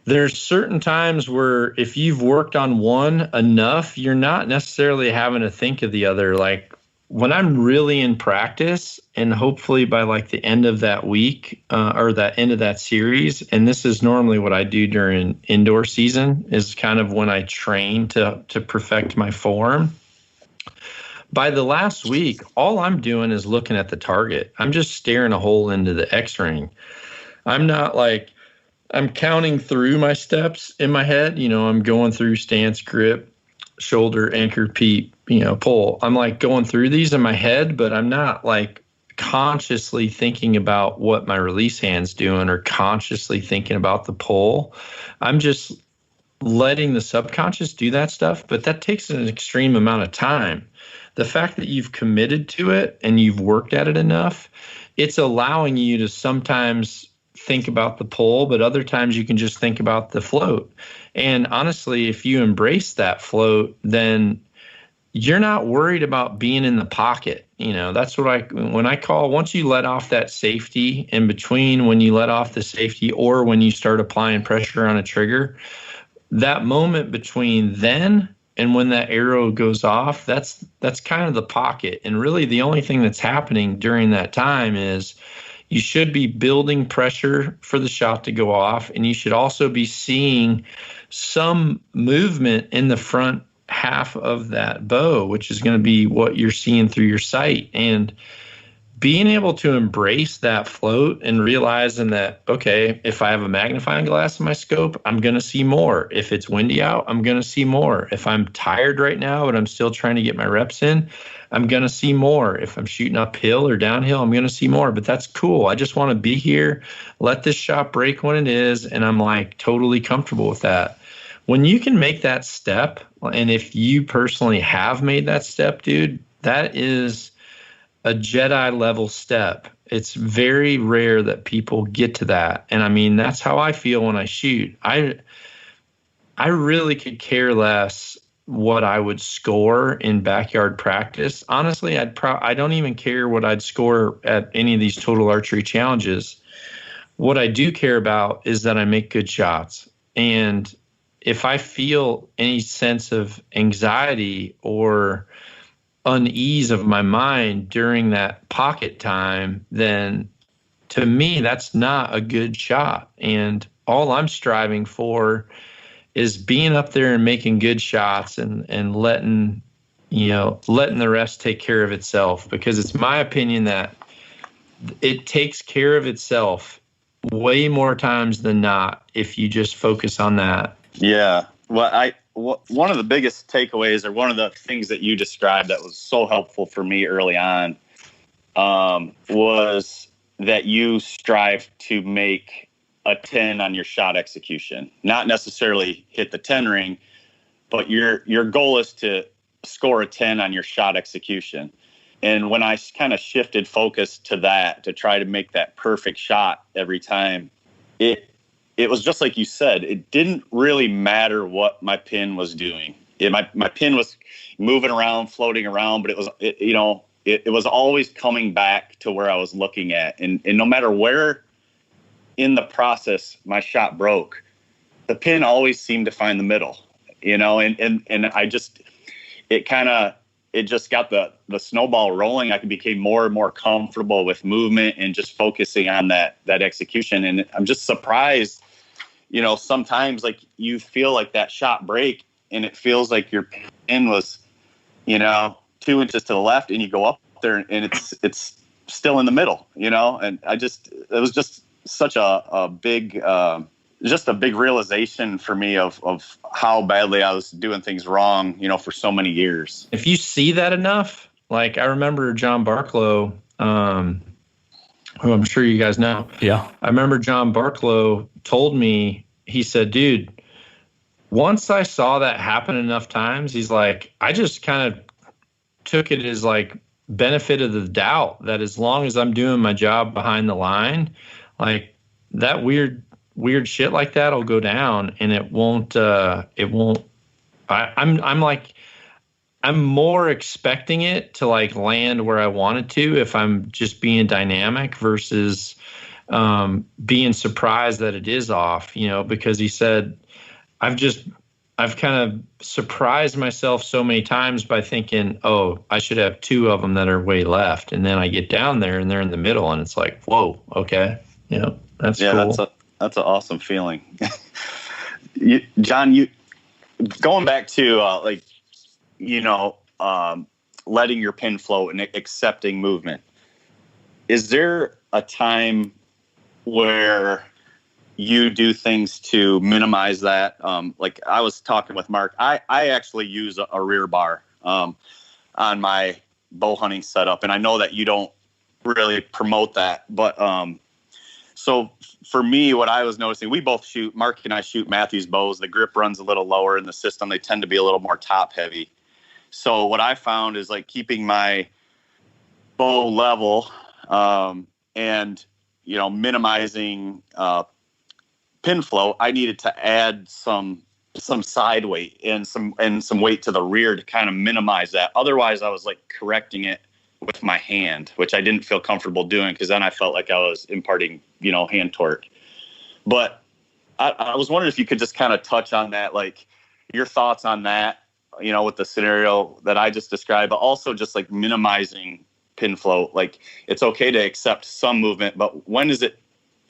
there's certain times where if you've worked on one enough, you're not necessarily having to think of the other. Like when I'm really in practice, and hopefully by like the end of that week or that end of that series, and this is normally what I do during indoor season, is kind of when I train to perfect my form. By the last week, all I'm doing is looking at the target. I'm just staring a hole into the X-ring. I'm not like, I'm counting through my steps in my head. I'm going through stance, grip, shoulder, anchor, peep, pull. I'm like going through these in my head, but I'm not like consciously thinking about what my release hand's doing or consciously thinking about the pull. I'm just letting the subconscious do that stuff, but that takes an extreme amount of time. The fact that you've committed to it and you've worked at it enough, it's allowing you to sometimes think about the pull, but other times you can just think about the float. And honestly, if you embrace that float, then you're not worried about being in the pocket. That's what when I call, once you let off that safety in between, when you let off the safety or when you start applying pressure on a trigger, that moment between then and when that arrow goes off, that's kind of the pocket. And really the only thing that's happening during that time is you should be building pressure for the shot to go off. And you should also be seeing some movement in the front half of that bow, which is going to be what you're seeing through your sight. And being able to embrace that float and realizing that, okay, if I have a magnifying glass in my scope, I'm going to see more. If it's windy out, I'm going to see more. If I'm tired right now, but I'm still trying to get my reps in, I'm going to see more. If I'm shooting uphill or downhill, I'm going to see more. But that's cool. I just want to be here, let this shot break when it is, and I'm like totally comfortable with that. When you can make that step, and if you personally have made that step, dude, that is a Jedi level step. It's very rare that people get to that. And I mean, that's how I feel when I shoot. I really could care less what I would score in backyard practice. Honestly, I don't even care what I'd score at any of these total archery challenges. What I do care about is that I make good shots. And if I feel any sense of anxiety or unease of my mind during that pocket time, then to me, that's not a good shot. And all I'm striving for is being up there and making good shots and letting the rest take care of itself, because it's my opinion that it takes care of itself way more times than not if you just focus on that. Yeah. Well, one of the biggest takeaways, or one of the things that you described that was so helpful for me early on, was that you strive to make a 10 on your shot execution. Not necessarily hit the 10 ring, but your goal is to score a 10 on your shot execution. And when I kind of shifted focus to that, to try to make that perfect shot every time, it was just like you said, it didn't really matter what my pin was doing. My pin was moving around, floating around, but it was always coming back to where I was looking at. And no matter where in the process my shot broke, the pin always seemed to find the middle, and I just, it just got the snowball rolling. I became more and more comfortable with movement and just focusing on that execution. And I'm just surprised, sometimes like you feel like that shot break and it feels like your pin was, 2 inches to the left, and you go up there and it's still in the middle, and it was just such a big, just a big realization for me of how badly I was doing things wrong, for so many years. If you see that enough, like I remember John Barklow, who I'm sure you guys know. Yeah. I remember John Barklow told me, he said, dude, once I saw that happen enough times, he's like, I just kind of took it as like benefit of the doubt that as long as I'm doing my job behind the line, like that weird shit like that will go down, and it won't. I'm more expecting it to like land where I want it to if I'm just being dynamic versus being surprised that it is off, because he said, I've kind of surprised myself so many times by thinking, oh, I should have 2 of them that are way left. And then I get down there and they're in the middle, and it's like, whoa, okay. That's cool. That's an awesome feeling. John, going back to letting your pin float and accepting movement. Is there a time where you do things to minimize that? Like I was talking with Mark, I actually use a rear bar on my bow hunting setup, and I know that you don't really promote that, but so for me, what I was noticing, Mark and I shoot Matthews bows. The grip runs a little lower in the system. They tend to be a little more top heavy. So what I found is like keeping my bow level, and minimizing pin flow, I needed to add some side weight and some weight to the rear to kind of minimize that. Otherwise, I was like correcting it with my hand, which I didn't feel comfortable doing, because then I felt like I was imparting, hand torque. But I was wondering if you could just kind of touch on that, like your thoughts on that, with the scenario that I just described, but also just like minimizing pin flow. Like, it's okay to accept some movement, but when is it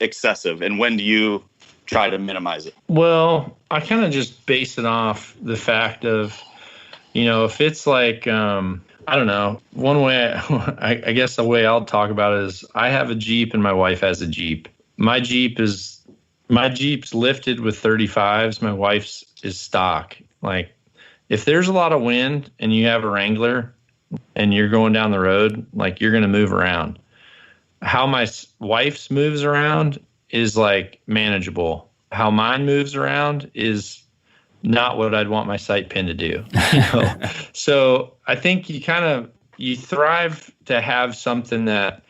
excessive, and when do you try to minimize it? Well, I kind of just base it off the fact of, if it's like, I don't know, one way, I guess the way I'll talk about it is I have a Jeep and my wife has a Jeep. My Jeep's lifted with 35s. My wife's is stock. Like, if there's a lot of wind and you have a Wrangler and you're going down the road, like, you're going to move around. How my wife's moves around is like manageable. How mine moves around is not what I'd want my sight pin to do. So I think you thrive to have something that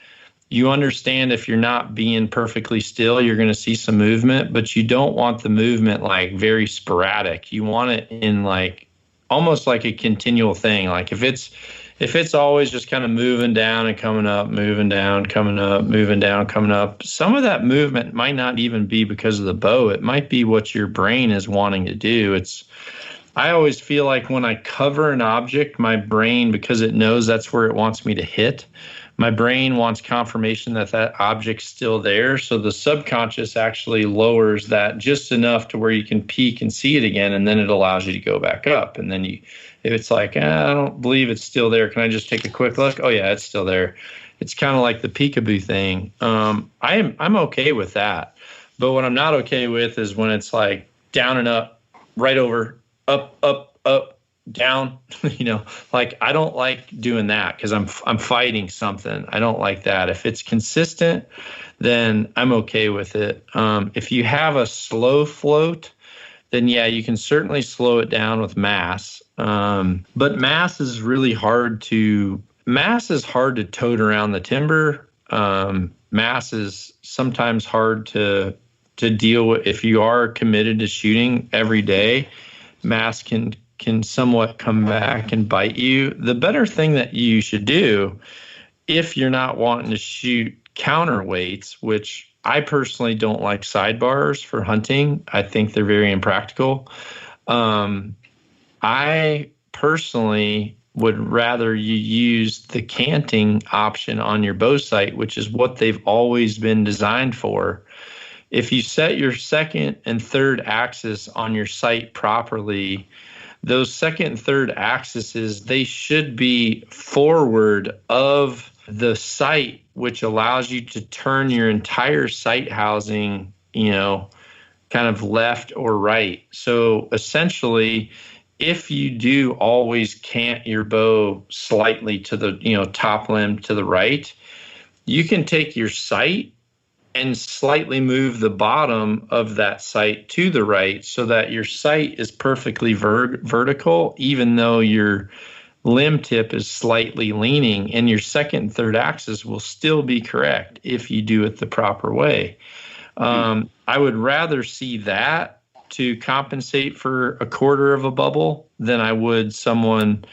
you understand. If you're not being perfectly still, you're going to see some movement, but you don't want the movement like very sporadic. You want it in like almost like a continual thing. Like if it's always just kind of moving down and coming up, moving down, coming up, moving down, coming up, some of that movement might not even be because of the bow. It might be what your brain is wanting to do. I always feel like when I cover an object, my brain, because it knows that's where it wants me to hit, my brain wants confirmation that that object's still there. So the subconscious actually lowers that just enough to where you can peek and see it again, and then it allows you to go back up. And then if it's like, I don't believe it's still there, can I just take a quick look? Oh yeah, it's still there. It's kind of like the peekaboo thing. I'm okay with that. But what I'm not okay with is when it's like down and up, right over, up, down, like I don't like doing that because I'm fighting something. I don't like that. If it's consistent, then I'm okay with it. If you have a slow float, then yeah, you can certainly slow it down with mass. But mass is hard to tote around the timber. Mass is sometimes hard to deal with. If you are committed to shooting every day, mass can somewhat come back and bite you. The better thing that you should do, if you're not wanting to shoot counterweights, which I personally don't like sidebars for hunting. I think they're very impractical. I personally would rather you use the canting option on your bow sight, which is what they've always been designed for. If you set your second and third axis on your sight properly, those second and third axes, they should be forward of the sight, which allows you to turn your entire sight housing, kind of left or right. So essentially, if you do always cant your bow slightly to the, top limb to the right, you can take your sight and slightly move the bottom of that sight to the right so that your sight is perfectly vertical, even though your limb tip is slightly leaning, and your second and third axis will still be correct if you do it the proper way. I would rather see that to compensate for a quarter of a bubble than I would someone,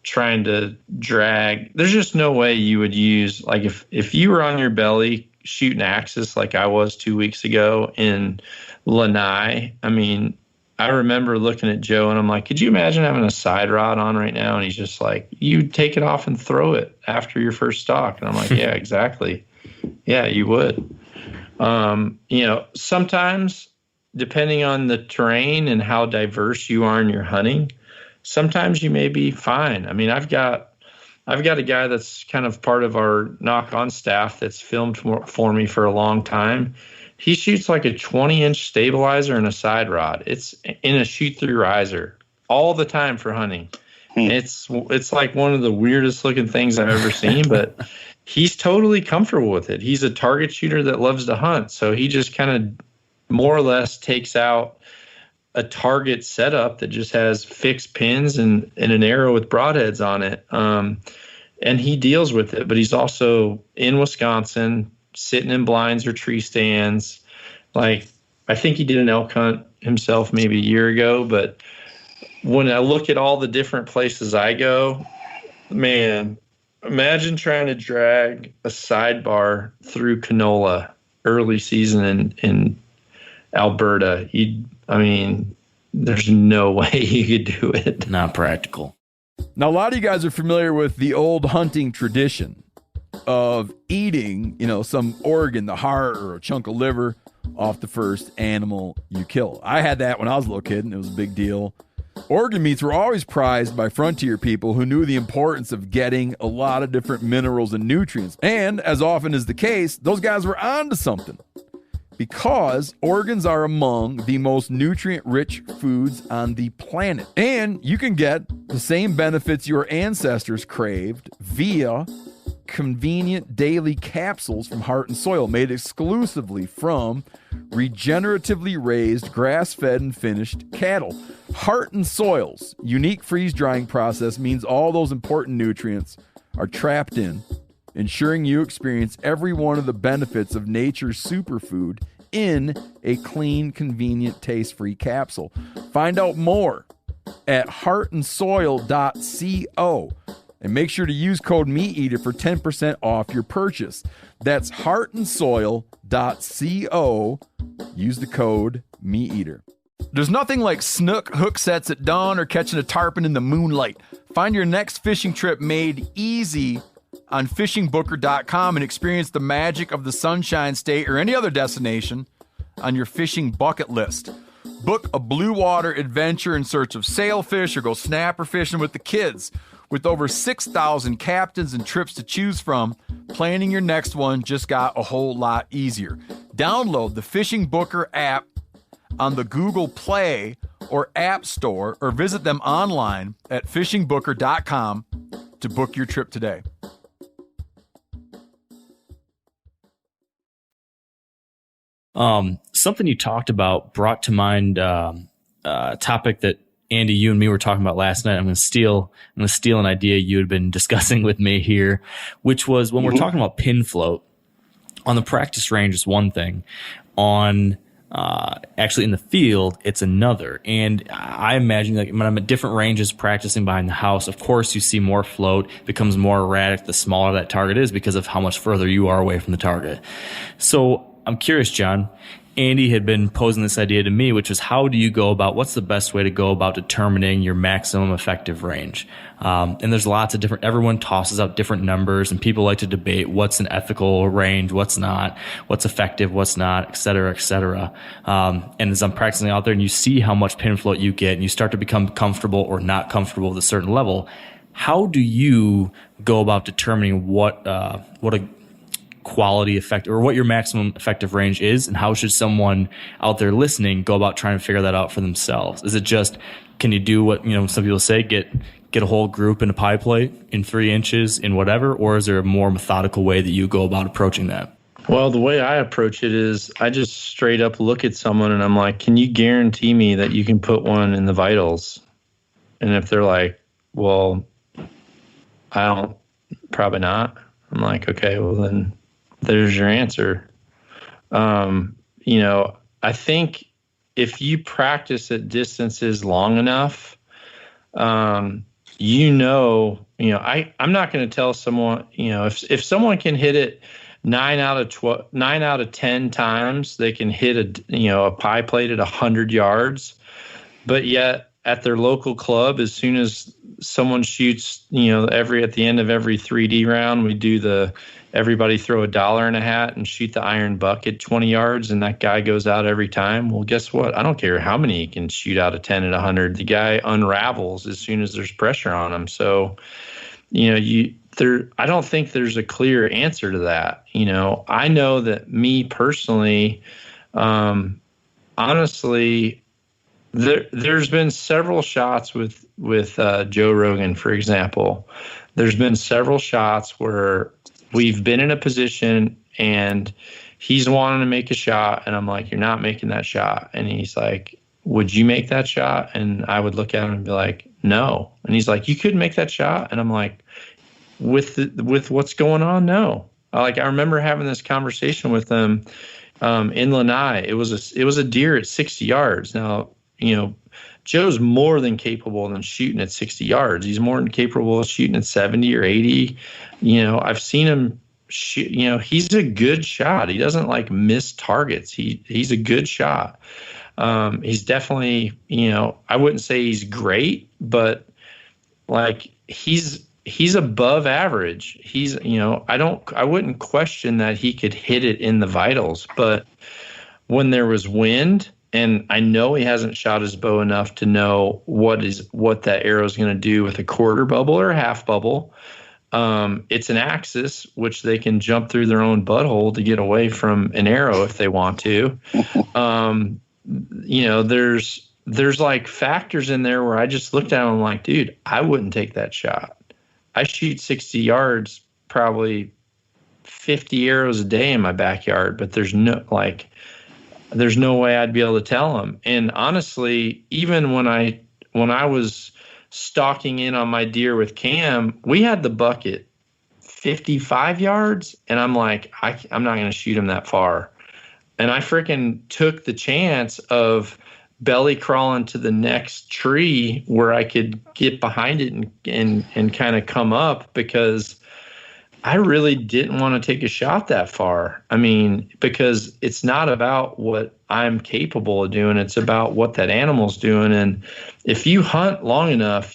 trying to drag. There's just no way you would use, like if you were on your belly shooting axis like I was 2 weeks ago in Lanai. I mean, I remember looking at Joe and I'm like, could you imagine having a side rod on right now? And he's just like, you take it off and throw it after your first stalk. And I'm like, yeah, exactly. Yeah, you would. Sometimes depending on the terrain and how diverse you are in your hunting, sometimes you may be fine. I mean, I've got a guy that's kind of part of our Nock On staff that's filmed for me for a long time. He shoots like a 20-inch stabilizer and a side rod. It's in a shoot-through riser all the time for hunting. It's like one of the weirdest looking things I've ever seen, but he's totally comfortable with it. He's a target shooter that loves to hunt, so he just kind of more or less takes out a target setup that just has fixed pins and an arrow with broadheads on it. And he deals with it, but he's also in Wisconsin sitting in blinds or tree stands. Like, I think he did an elk hunt himself maybe a year ago, but when I look at all the different places I go, man, imagine trying to drag a sidebar through canola early season in Alberta. There's no way you could do it. Not practical. Now, a lot of you guys are familiar with the old hunting tradition of eating, some organ, the heart or a chunk of liver off the first animal you kill. I had that when I was a little kid, and it was a big deal. Organ meats were always prized by frontier people who knew the importance of getting a lot of different minerals and nutrients. And as often is the case, those guys were onto something, because organs are among the most nutrient-rich foods on the planet. And you can get the same benefits your ancestors craved via convenient daily capsules from Heart and Soil, made exclusively from regeneratively raised, grass-fed, and finished cattle. Heart and Soil's unique freeze-drying process means all those important nutrients are trapped in, ensuring you experience every one of the benefits of nature's superfood in a clean, convenient, taste-free capsule. Find out more at heartandsoil.co, and make sure to use code MeatEater for 10% off your purchase. That's heartandsoil.co. Use the code MeatEater. There's nothing like snook hook sets at dawn or catching a tarpon in the moonlight. Find your next fishing trip made easy on fishingbooker.com and experience the magic of the Sunshine State or any other destination on your fishing bucket list. Book a blue water adventure in search of sailfish or go snapper fishing with the kids. With over 6,000 captains and trips to choose from, planning your next one just got a whole lot easier. Download the Fishing Booker app on the Google Play or App Store, or visit them online at fishingbooker.com to book your trip today. Something you talked about brought to mind a topic that Andy, you and me were talking about last night. I'm going to steal an idea you had been discussing with me here, which was when we're talking about pin float on the practice range is one thing, on actually in the field it's another. And I imagine, like, when I'm at different ranges practicing behind the house, of course you see more float, becomes more erratic the smaller that target is because of how much further you are away from the target. So I'm curious, John. Andy had been posing this idea to me, which is what's the best way to go about determining your maximum effective range? And there's lots of everyone tosses out different numbers, and people like to debate what's an ethical range, what's not, what's effective, what's not, et cetera, et cetera. And as I'm practicing out there and you see how much pin float you get and you start to become comfortable or not comfortable with a certain level, how do you go about determining what a quality effect or what your maximum effective range is, and how should someone out there listening go about trying to figure that out for themselves? Is it just, can you do what some people say, get a whole group in a pie plate in 3 inches in whatever, or is there a more methodical way that you go about approaching that? Well, the way I approach it is I just straight up look at someone and I'm like, can you guarantee me that you can put one in the vitals? And if they're like, well, I don't, probably not, I'm like, okay, well then there's your answer. I think if you practice at distances long enough, I'm not going to tell someone, if someone can hit it 9 out of 10 times, they can hit a pie plate at 100 yards, but yet at their local club, as soon as someone shoots, at the end of every 3D round, we do everybody throw $1 in a hat and shoot the iron bucket 20 yards, and that guy goes out every time. Well, guess what? I don't care how many he can shoot out of 10 and 100. The guy unravels as soon as there's pressure on him. So, I don't think there's a clear answer to that. I know that me personally, honestly, there's been several shots with Joe Rogan, for example. There's been several shots where we've been in a position and he's wanting to make a shot, and I'm like, you're not making that shot. And he's like, would you make that shot? And I would look at him and be like, no. And he's like, you couldn't make that shot? And I'm like, with what's going on, no. Like, I remember having this conversation with them in Lanai. It was a deer at 60 yards. Now, Joe's more than capable of shooting at 60 yards. He's more than capable of shooting at 70 or 80. I've seen him shoot. He's a good shot. He doesn't like miss targets. He's a good shot. He's definitely, I wouldn't say he's great, but like he's above average. He's, I wouldn't question that he could hit it in the vitals, but when there was wind, and I know he hasn't shot his bow enough to know what that arrow is going to do with a quarter bubble or a half bubble. It's an axis, which they can jump through their own butthole to get away from an arrow if they want to. There's like factors in there where I just looked at him and I'm like, dude, I wouldn't take that shot. I shoot 60 yards, probably 50 arrows a day in my backyard, but there's no way I'd be able to tell him. And honestly, even when I was stalking in on my deer with Cam, we had the bucket 55 yards, and I'm like, I'm not going to shoot him that far. And I freaking took the chance of belly crawling to the next tree where I could get behind it and kind of come up, because I really didn't want to take a shot that far. I mean, because it's not about what I'm capable of doing. It's about what that animal's doing. And if you hunt long enough,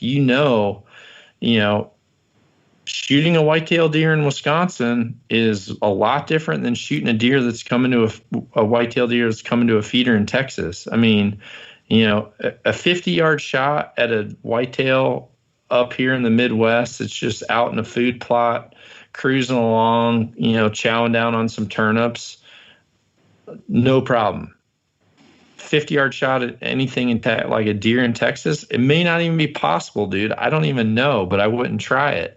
shooting a whitetail deer in Wisconsin is a lot different than shooting a deer that's coming to a whitetail deer that's coming to a feeder in Texas. I mean, a 50-yard shot at a whitetail up here in the Midwest, it's just out in a food plot, cruising along, chowing down on some turnips, no problem. 50-yard shot at anything like a deer in Texas, it may not even be possible, dude. I don't even know, but I wouldn't try it,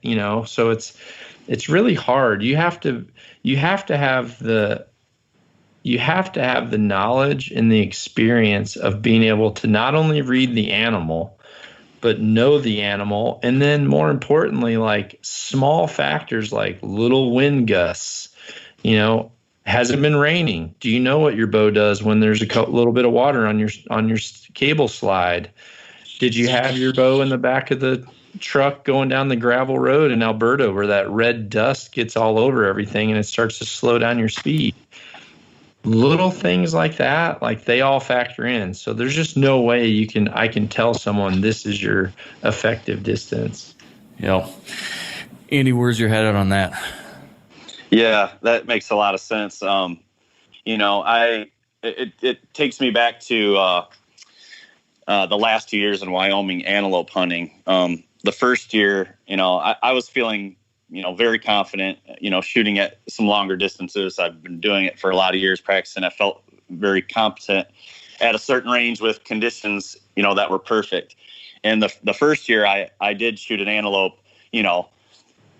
So it's really hard. You have to have the knowledge and the experience of being able to not only read the animal, but know the animal. And then more importantly, like small factors like little wind gusts, has it been raining? Do you know what your bow does when there's a little bit of water on your cable slide? Did you have your bow in the back of the truck going down the gravel road in Alberta where that red dust gets all over everything and it starts to slow down your speed? Little things like that, like they all factor in. So there's just no way I can tell someone this is your effective distance. Andy, where's your head at on that? Yeah, that makes a lot of sense. It takes me back to the last 2 years in Wyoming antelope hunting. The first year, I was feeling, very confident, shooting at some longer distances. I've been doing it for a lot of years, practicing. I felt very competent at a certain range with conditions, that were perfect. And the first year I did shoot an antelope,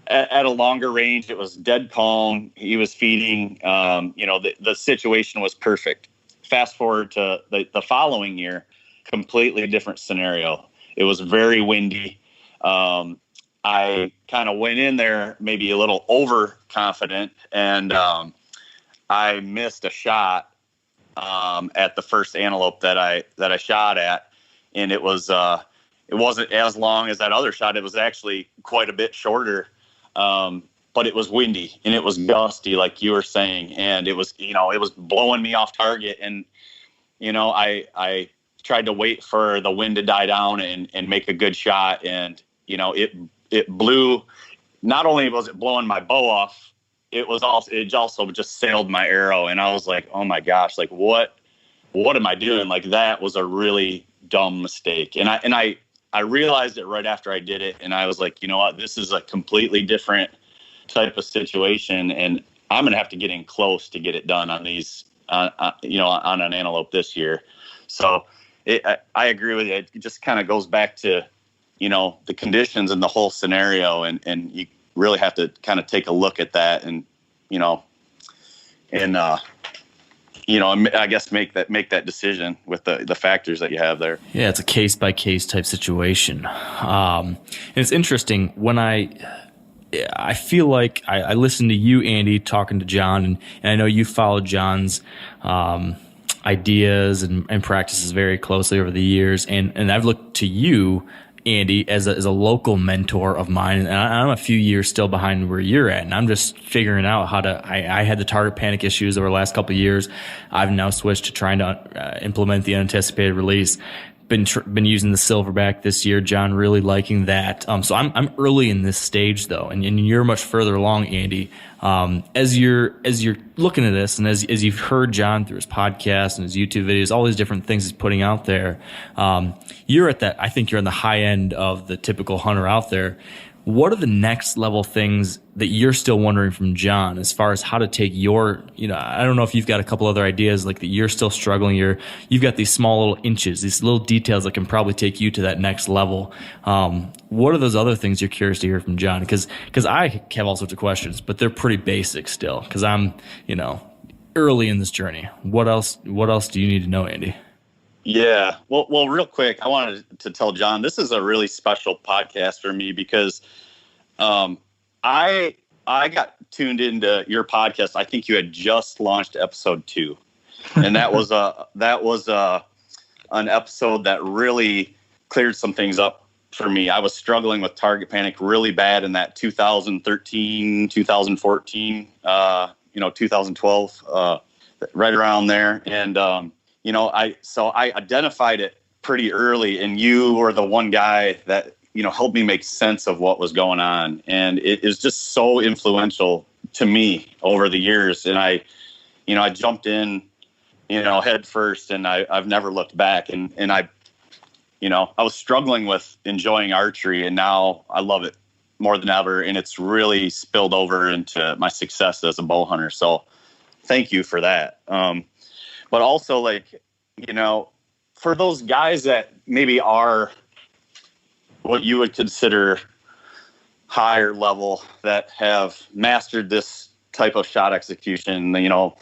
at a longer range. It was dead calm. He was feeding, the situation was perfect. Fast forward to the following year, completely different scenario. It was very windy. I kind of went in there maybe a little overconfident, and I missed a shot at the first antelope that I shot at, and it wasn't as long as that other shot. It was actually quite a bit shorter, but it was windy and it was gusty, like you were saying, and it was blowing me off target, and I tried to wait for the wind to die down and make a good shot, and it blew. Not only was it blowing my bow off, it also just sailed my arrow, and I was like, oh my gosh, like what am I doing? Like, that was a really dumb mistake. And I realized it right after I did it, and I was like, you know what, this is a completely different type of situation, and I'm gonna have to get in close to get it done on these on an antelope this year. So I agree with you. It just kind of goes back to the conditions and the whole scenario, and you really have to kind of take a look at that, and I guess make that decision with the factors that you have there. Yeah, it's a case by case type situation. And it's interesting I feel like I listened to you, Andy, talking to John, and I know you followed John's ideas and practices very closely over the years, and I've looked to you, Andy, as a local mentor of mine, and I'm a few years still behind where you're at, and I'm just figuring out how to. I had the target panic issues over the last couple of years. I've now switched to trying to implement the unanticipated release. Been using the silverback this year. John really liking that. So I'm early in this stage though, and you're much further along, Andy. As you're looking at this, and as you've heard John through his podcast and his YouTube videos, all these different things he's putting out there, you're at that. I think you're on the high end of the typical hunter out there. What are the next level things that you're still wondering from John as far as how to take your, I don't know if you've got a couple other ideas like that you're still struggling. You've got these small little inches, these little details that can probably take you to that next level. What are those other things you're curious to hear from John? Because I have all sorts of questions, but they're pretty basic still because I'm, early in this journey. What else do you need to know, Andy? Yeah. Well, real quick, I wanted to tell John, this is a really special podcast for me because I got tuned into your podcast. I think you had just launched episode 2. And that was an episode that really cleared some things up for me. I was struggling with target panic really bad in that 2013, 2014, 2012, right around there. And, I identified it pretty early, and you were the one guy that, helped me make sense of what was going on. And it is just so influential to me over the years. And I jumped in, head first, and I've never looked back. And I was struggling with enjoying archery, and now I love it more than ever. And it's really spilled over into my success as a bow hunter. So thank you for that. But also, for those guys that maybe are what you would consider higher level, that have mastered this type of shot execution, the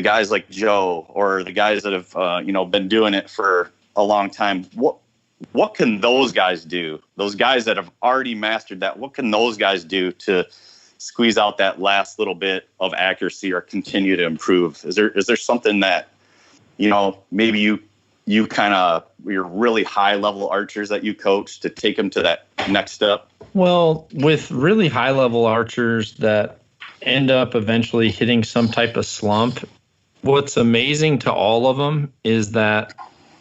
guys like Joe or the guys that have, been doing it for a long time, what can those guys do? Those guys that have already mastered that, what can those guys do to squeeze out that last little bit of accuracy or continue to improve? Is there something that, maybe you kind of, your really high level archers that you coach to take them to that next step? Well, with really high level archers that end up eventually hitting some type of slump, what's amazing to all of them is that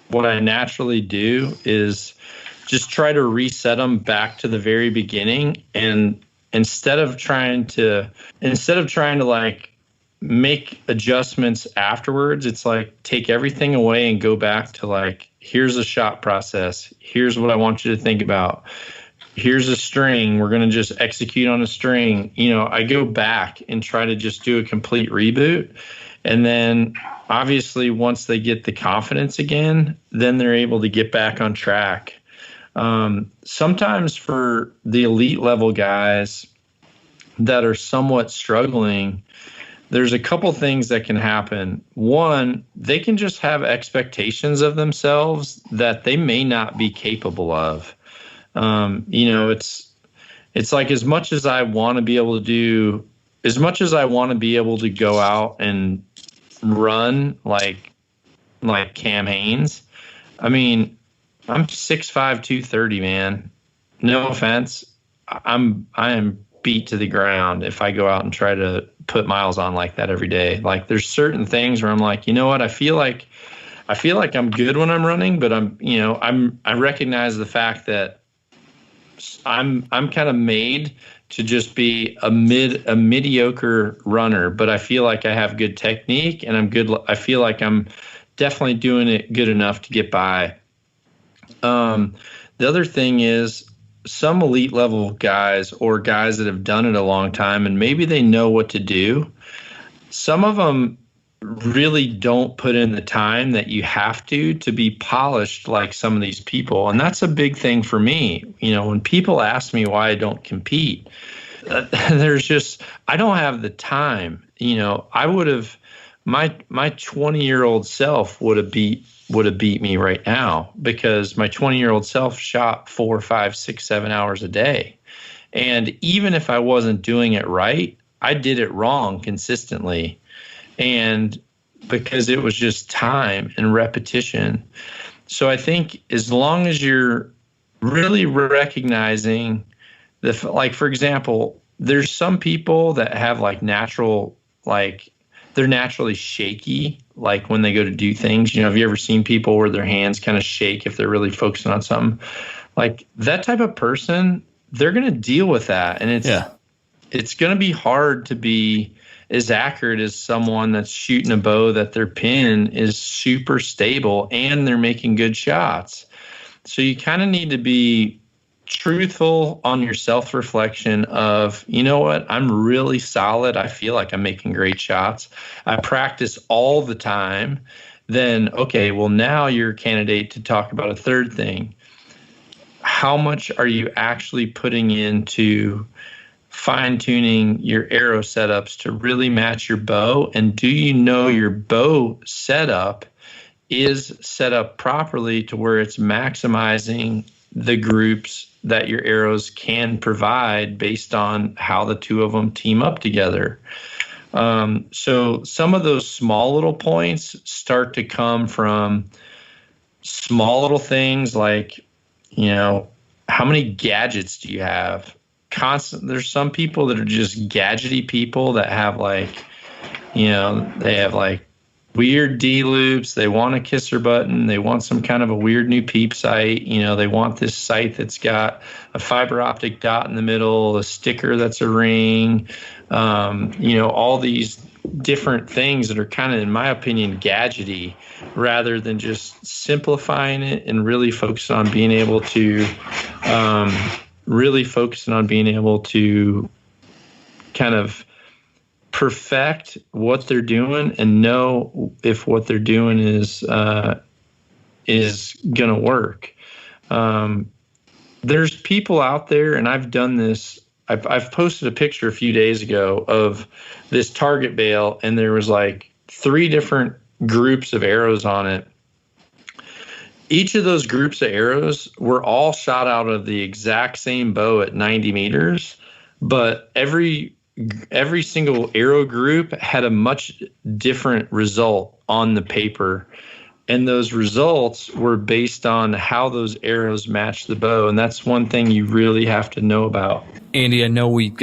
what I naturally do is just try to reset them back to the very beginning. And instead of trying to make adjustments afterwards, it's like take everything away and go back to here's a shot process. Here's what I want you to think about. Here's a string. We're going to just execute on a string. I go back and try to just do a complete reboot. And then obviously once they get the confidence again, then they're able to get back on track. Sometimes for the elite level guys that are somewhat struggling, there's a couple things that can happen. One, they can just have expectations of themselves that they may not be capable of. It's like as much as I want to be able to go out and run like Cam Haines. I mean, I'm 6'5", 230, man. No offense. I am beat to the ground if I go out and try to put miles on like that every day. There's certain things where I'm like, you know what? I feel like I'm good when I'm running, but I recognize the fact that I'm kind of made to just be a mediocre runner, but I feel like I have good technique and I'm good. I feel like I'm definitely doing it good enough to get by. The other thing is, some elite level guys or guys that have done it a long time and maybe they know what to do, some of them really don't put in the time that you have to be polished like some of these people. And that's a big thing for me. When people ask me why I don't compete, I don't have the time. I would have, my 20-year-old self would have beat me right now, because my 20-year-old self shot 4, 5, 6, 7 hours a day. And even if I wasn't doing it right, I did it wrong consistently. And because it was just time and repetition. So I think as long as you're really recognizing like, for example, there's some people that have like natural, like they're naturally shaky, like when they go to do things. You know, have you ever seen people where their hands kind of shake if they're really focusing on something? Like that type of person, they're going to deal with that. And it's going to be hard to be as accurate as someone that's shooting a bow that their pin is super stable and they're making good shots. So you kind of need to be truthful on your self-reflection of, you know what, I'm really solid. I feel like I'm making great shots. I practice all the time. Then, okay, well, now you're a candidate to talk about a third thing. How much are you actually putting into fine-tuning your arrow setups to really match your bow? And do you know your bow setup is set up properly to where it's maximizing the groups that your arrows can provide based on how the two of them team up together? So some of those small little points start to come from small little things like, you know, how many gadgets do you have? There's some people that are just gadgety people that have like, you know, they have like weird D loops. They want a kisser button. They want some kind of a weird new peep sight. You know, they want this sight that's got a fiber optic dot in the middle, a sticker that's a ring, you know, all these different things that are kind of, in my opinion, gadgety, rather than just simplifying it and really focusing on being able to kind of perfect what they're doing and know if what they're doing is gonna work. There's people out there, and I've done this. I've posted a picture a few days ago of this target bale, and there was like 3 different groups of arrows on it. Each of those groups of arrows were all shot out of the exact same bow at 90 meters, but every single arrow group had a much different result on the paper. And those results were based on how those arrows match the bow. And that's one thing you really have to know about. Andy, I know we're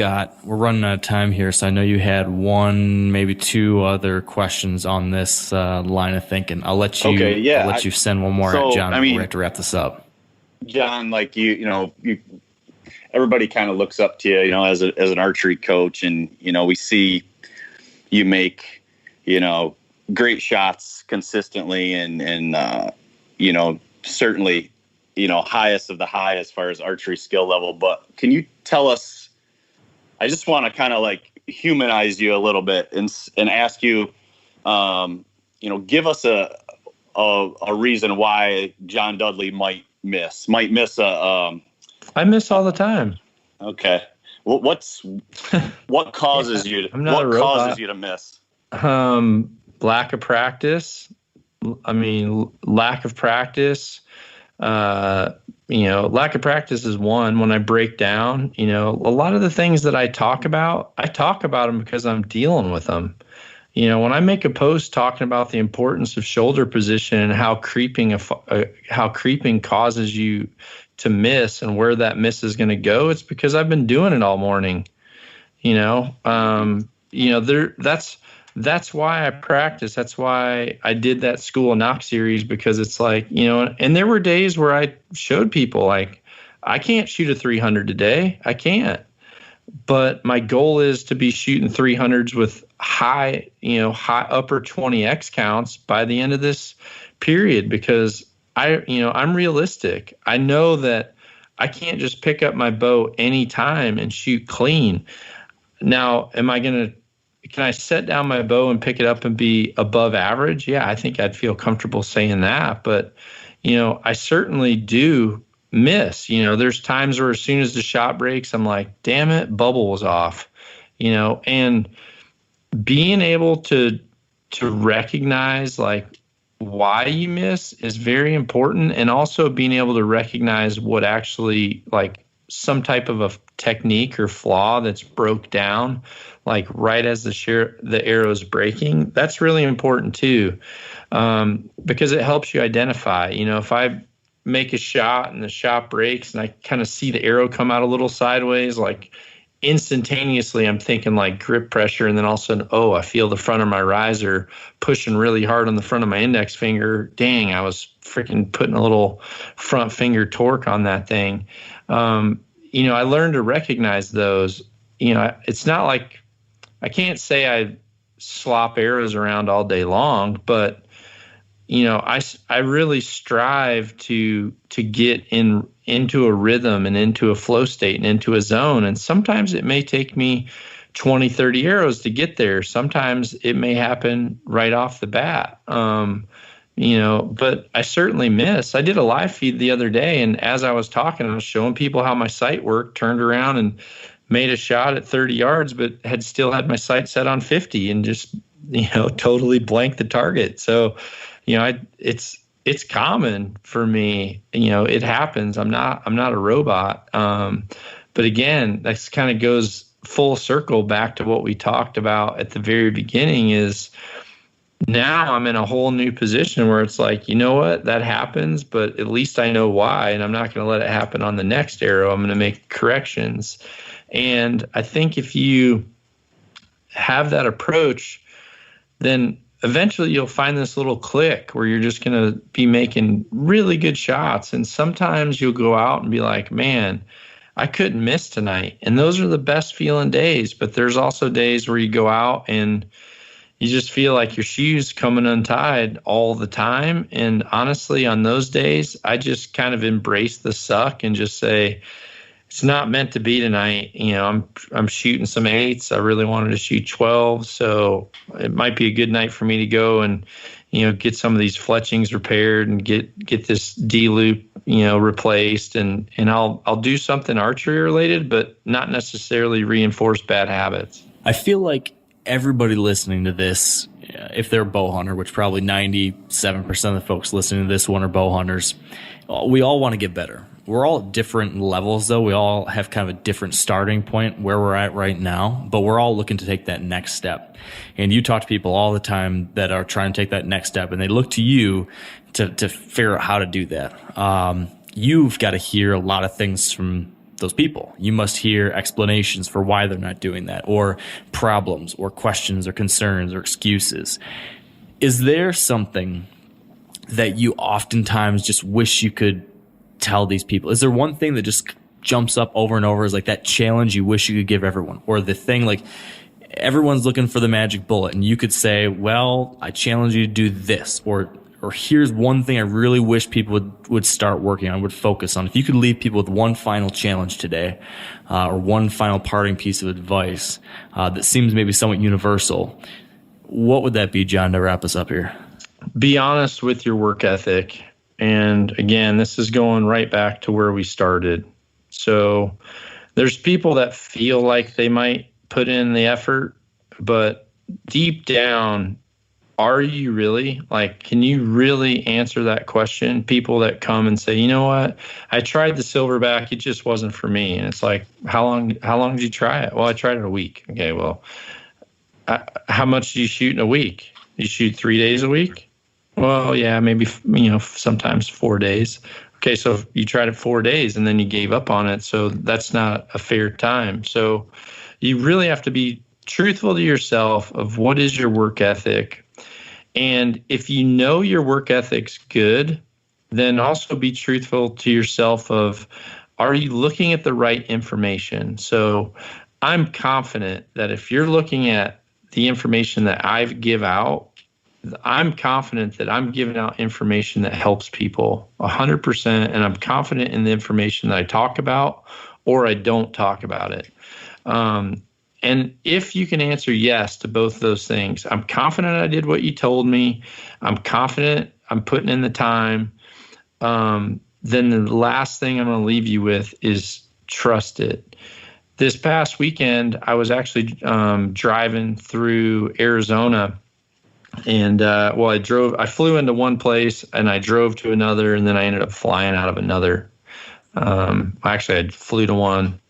running out of time here, so I know you had 1, maybe 2 other questions on this line of thinking. I'll let you I'll let you send one more at John. We have to wrap this up. John, like everybody kind of looks up to you, you know, as an archery coach, and you know, we see you make, you know, great shots consistently, and you know, certainly, you know, highest of the high as far as archery skill level. But can you tell us, I just want to kind of like humanize you a little bit and ask you, you know, give us a reason why John Dudley might miss a. I miss all the time. Okay. What causes you to miss? Lack of practice. Lack of practice. You know, lack of practice is one. When I break down, you know, a lot of the things that I talk about them because I'm dealing with them. You know, when I make a post talking about the importance of shoulder position and how creeping causes you to miss and where that miss is going to go, it's because I've been doing it all morning. You know, that's why I practice. That's why I did that School of Nock series, because it's like, you know, and there were days where I showed people like, I can't shoot a 300 today. I can't. But my goal is to be shooting 300s with high upper 20x counts by the end of this period, because I'm realistic. I know that I can't just pick up my bow anytime and shoot clean. Now, can I set down my bow and pick it up and be above average? Yeah, I think I'd feel comfortable saying that. But, you know, I certainly do miss. You know, there's times where as soon as the shot breaks, I'm like, damn it, bubble was off. You know, and being able to recognize like why you miss is very important, and also being able to recognize what actually like some type of a technique or flaw that's broke down, like right as the arrow is breaking, that's really important too, because it helps you identify. If I make a shot and the shot breaks and I kind of see the arrow come out a little sideways, like instantaneously I'm thinking like grip pressure, and then all of a sudden, I feel the front of my riser pushing really hard on the front of my index finger. Dang, I was freaking putting a little front finger torque on that thing. I learned to recognize those. It's not like I can't say I slop arrows around all day long, but I really strive to get into a rhythm and into a flow state and into a zone. And sometimes it may take me 20, 30 arrows to get there. Sometimes it may happen right off the bat. But I certainly miss. I did a live feed the other day, and as I was talking, I was showing people how my sight worked, turned around and made a shot at 30 yards, but had still had my sight set on 50 and just, totally blanked the target. So, it's common for me. It happens. I'm not a robot. But again, that kind of goes full circle back to what we talked about at the very beginning. Is now I'm in a whole new position where it's like, you know what, that happens, but at least I know why, and I'm not going to let it happen on the next arrow. I'm going to make corrections. And I think if you have that approach, then eventually you'll find this little click where you're just going to be making really good shots. And sometimes you'll go out and be like, man, I couldn't miss tonight. And those are the best feeling days. But there's also days where you go out and you just feel like your shoe's coming untied all the time. And honestly, on those days, I just kind of embrace the suck and just say, it's not meant to be tonight. I'm shooting some 8s. I really wanted to shoot 12. So it might be a good night for me to go and, get some of these fletchings repaired and get this D loop, replaced. And I'll do something archery related, but not necessarily reinforce bad habits. I feel like everybody listening to this, if they're a bow hunter, which probably 97% of the folks listening to this one are bow hunters, we all want to get better. We're all at different levels, though. We all have kind of a different starting point where we're at right now, but we're all looking to take that next step. And you talk to people all the time that are trying to take that next step, and they look to you to figure out how to do that. You've got to hear a lot of things from those people. You must hear explanations for why they're not doing that, or problems, or questions, or concerns, or excuses. Is there something that you oftentimes just wish you could tell these people? Is there one thing that just jumps up over and over as like that challenge you wish you could give everyone, or the thing like everyone's looking for the magic bullet and you could say, well, I challenge you to do this, or here's one thing I really wish people would start working on, would focus on? If you could leave people with one final challenge today, or one final parting piece of advice that seems maybe somewhat universal, what would that be, John, to wrap us up here? Be honest with your work ethic. And again, this is going right back to where we started. So there's people that feel like they might put in the effort, but deep down, are you really? Like, can you really answer that question? People that come and say, you know what, I tried the silverback, it just wasn't for me. And it's like, how long did you try it? Well, I tried it a week. Okay, well, how much do you shoot in a week? You shoot 3 days a week? Well, yeah, maybe, sometimes 4 days. Okay, so you tried it 4 days and then you gave up on it. So that's not a fair time. So you really have to be truthful to yourself of what is your work ethic. And if you know your work ethic's good, then also be truthful to yourself of, are you looking at the right information? So I'm confident that if you're looking at the information that I give out, I'm confident that I'm giving out information that helps people 100%, and I'm confident in the information that I talk about or I don't talk about it. And if you can answer yes to both those things, I'm confident I did what you told me, I'm confident I'm putting in the time, then the last thing I'm going to leave you with is trust it. This past weekend, I was actually driving through Arizona. And I flew into one place and I drove to another, and then I ended up flying out of another. Actually, I flew to one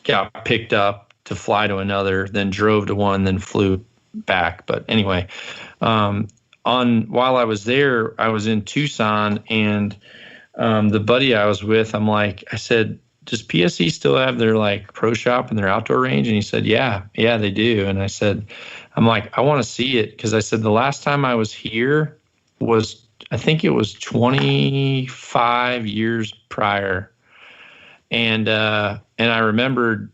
got picked up to fly to another, then drove to one, then flew back. But anyway, while I was there, I was in Tucson, and the buddy I was with, I said, does PSE still have their like pro shop and their outdoor range? And he said, yeah, they do. And I said, I want to see it, because I said the last time I was here was, I think it was 25 years prior. And I remember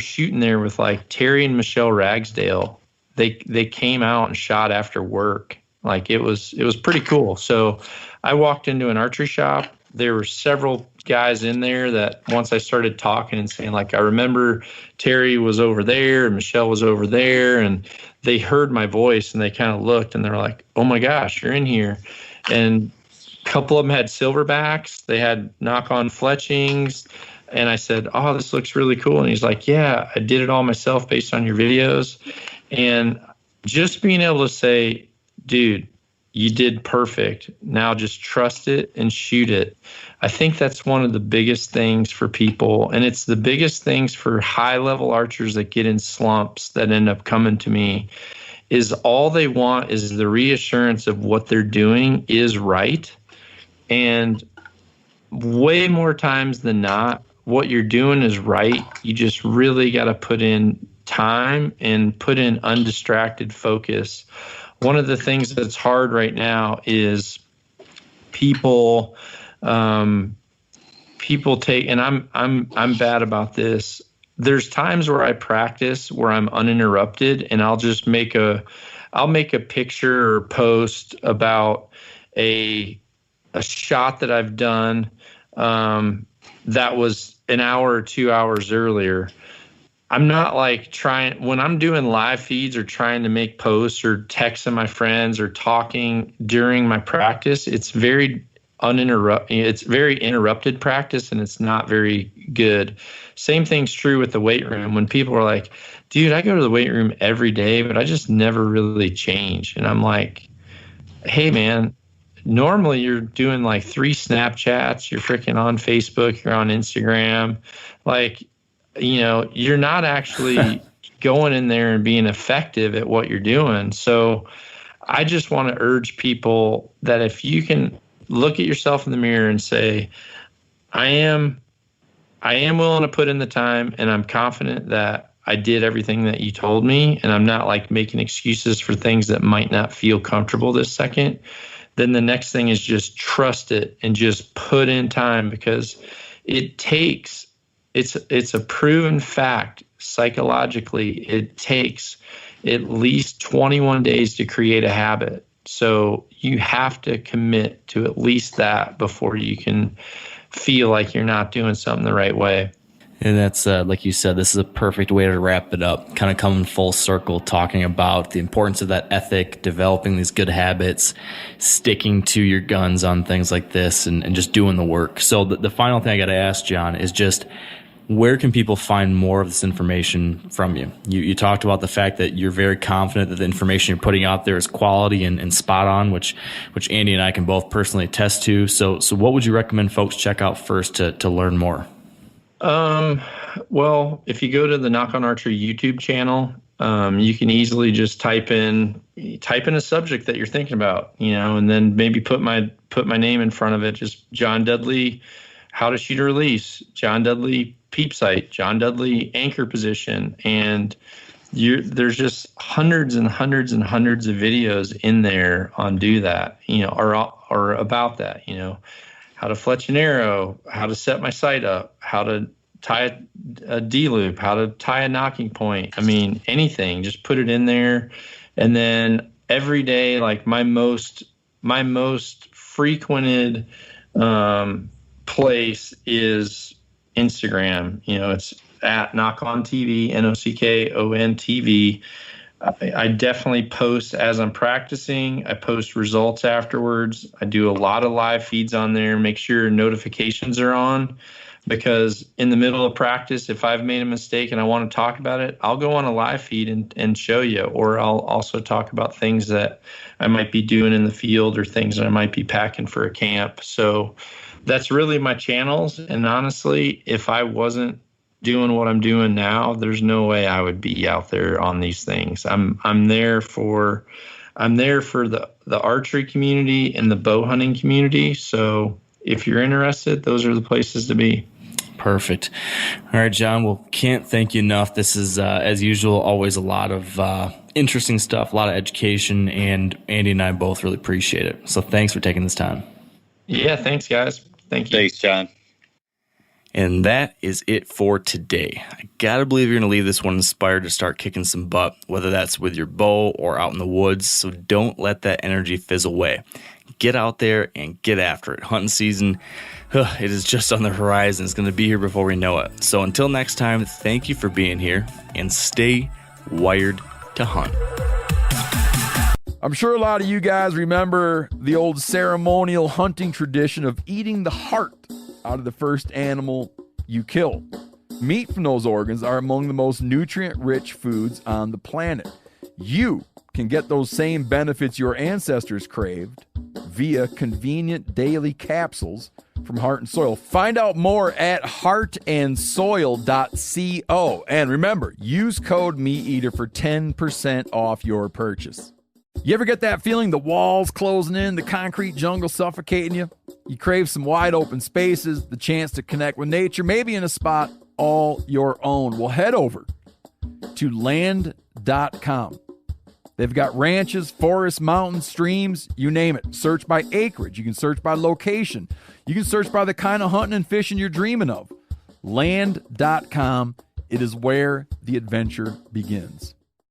shooting there with like Terry and Michelle Ragsdale. They came out and shot after work. Like it was pretty cool. So I walked into an archery shop. There were several guys in there that once I started talking and saying, like, I remember Terry was over there and Michelle was over there, and they heard my voice and they kind of looked and they're like, oh my gosh, you're in here. And a couple of them had silverbacks. They had Nock On fletchings. And I said, oh, this looks really cool. And he's like, yeah, I did it all myself based on your videos. And just being able to say, dude, you did perfect. Now just trust it and shoot it. I think that's one of the biggest things for people. And it's the biggest things for high-level archers that get in slumps that end up coming to me, is all they want is the reassurance of what they're doing is right. And way more times than not, what you're doing is right. You just really got to put in time and put in undistracted focus. One of the things that's hard right now is people take, and I'm bad about this. There's times where I practice where I'm uninterrupted, and I'll just make a picture or post about a shot that I've done that was an hour or 2 hours earlier. I'm not like when I'm doing live feeds or trying to make posts or texting my friends or talking during my practice, it's very interrupted practice, and it's not very good. Same thing's true with the weight room. When people are like, dude, I go to the weight room every day, but I just never really change. And I'm like, hey man, normally you're doing like 3 Snapchats, you're freaking on Facebook, you're on Instagram. Like, you're not actually going in there and being effective at what you're doing. So I just want to urge people that if you can look at yourself in the mirror and say, I am willing to put in the time, and I'm confident that I did everything that you told me, and I'm not like making excuses for things that might not feel comfortable this second, then the next thing is just trust it and just put in time, because it's a proven fact psychologically. It takes at least 21 days to create a habit. So you have to commit to at least that before you can feel like you're not doing something the right way. And that's, like you said, this is a perfect way to wrap it up, kind of coming full circle, talking about the importance of that ethic, developing these good habits, sticking to your guns on things like this, and just doing the work. So the final thing I got to ask, John, is just, where can people find more of this information from you? You talked about the fact that you're very confident that the information you're putting out there is quality and spot on, which Andy and I can both personally attest to. So what would you recommend folks check out first to learn more? Well, if you go to the Nock On Archery YouTube channel, you can easily just type in a subject that you're thinking about, and then maybe put my name in front of it. Just John Dudley, how to shoot a release, John Dudley peep sight, John Dudley anchor position, and there's just hundreds and hundreds and hundreds of videos in there on do that, or about that, how to fletch an arrow, how to set my sight up, how to tie a D-loop, how to tie a knocking point. I mean, anything, just put it in there. And then every day, like my most frequented place is Instagram. It's at Nock On TV, NOCKON TV. I definitely post as I'm practicing. I post results afterwards. I do a lot of live feeds on there. Make sure notifications are on, because in the middle of practice, if I've made a mistake and I want to talk about it, I'll go on a live feed and show you, or I'll also talk about things that I might be doing in the field or things that I might be packing for a camp. So that's really my channels. And honestly, if I wasn't doing what I'm doing now, there's no way I would be out there on these things. I'm there for the archery community and the bow hunting community. So if you're interested, those are the places to be. Perfect. All right, John. Well, can't thank you enough. This is, as usual, always a lot of interesting stuff, a lot of education, and Andy and I both really appreciate it. So thanks for taking this time. Yeah, thanks, guys. Thank you. Thanks, John. And that is it for today. I gotta believe you're gonna leave this one inspired to start kicking some butt, whether that's with your bow or out in the woods. So don't let that energy fizzle away. Get out there and get after it. Hunting season, it is just on the horizon. It's gonna be here before we know it. So until next time, thank you for being here and stay wired to hunt. I'm sure a lot of you guys remember the old ceremonial hunting tradition of eating the heart out of the first animal you kill. Meat from those organs are among the most nutrient-rich foods on the planet. You can get those same benefits your ancestors craved via convenient daily capsules from Heart and Soil. Find out more at heartandsoil.co. And remember, use code MeatEater for 10% off your purchase. You ever get that feeling the walls closing in, the concrete jungle suffocating you? You crave some wide open spaces, the chance to connect with nature, maybe in a spot all your own. Well, head over to land.com. They've got ranches, forests, mountains, streams, you name it. Search by acreage. You can search by location. You can search by the kind of hunting and fishing you're dreaming of. Land.com. It is where the adventure begins.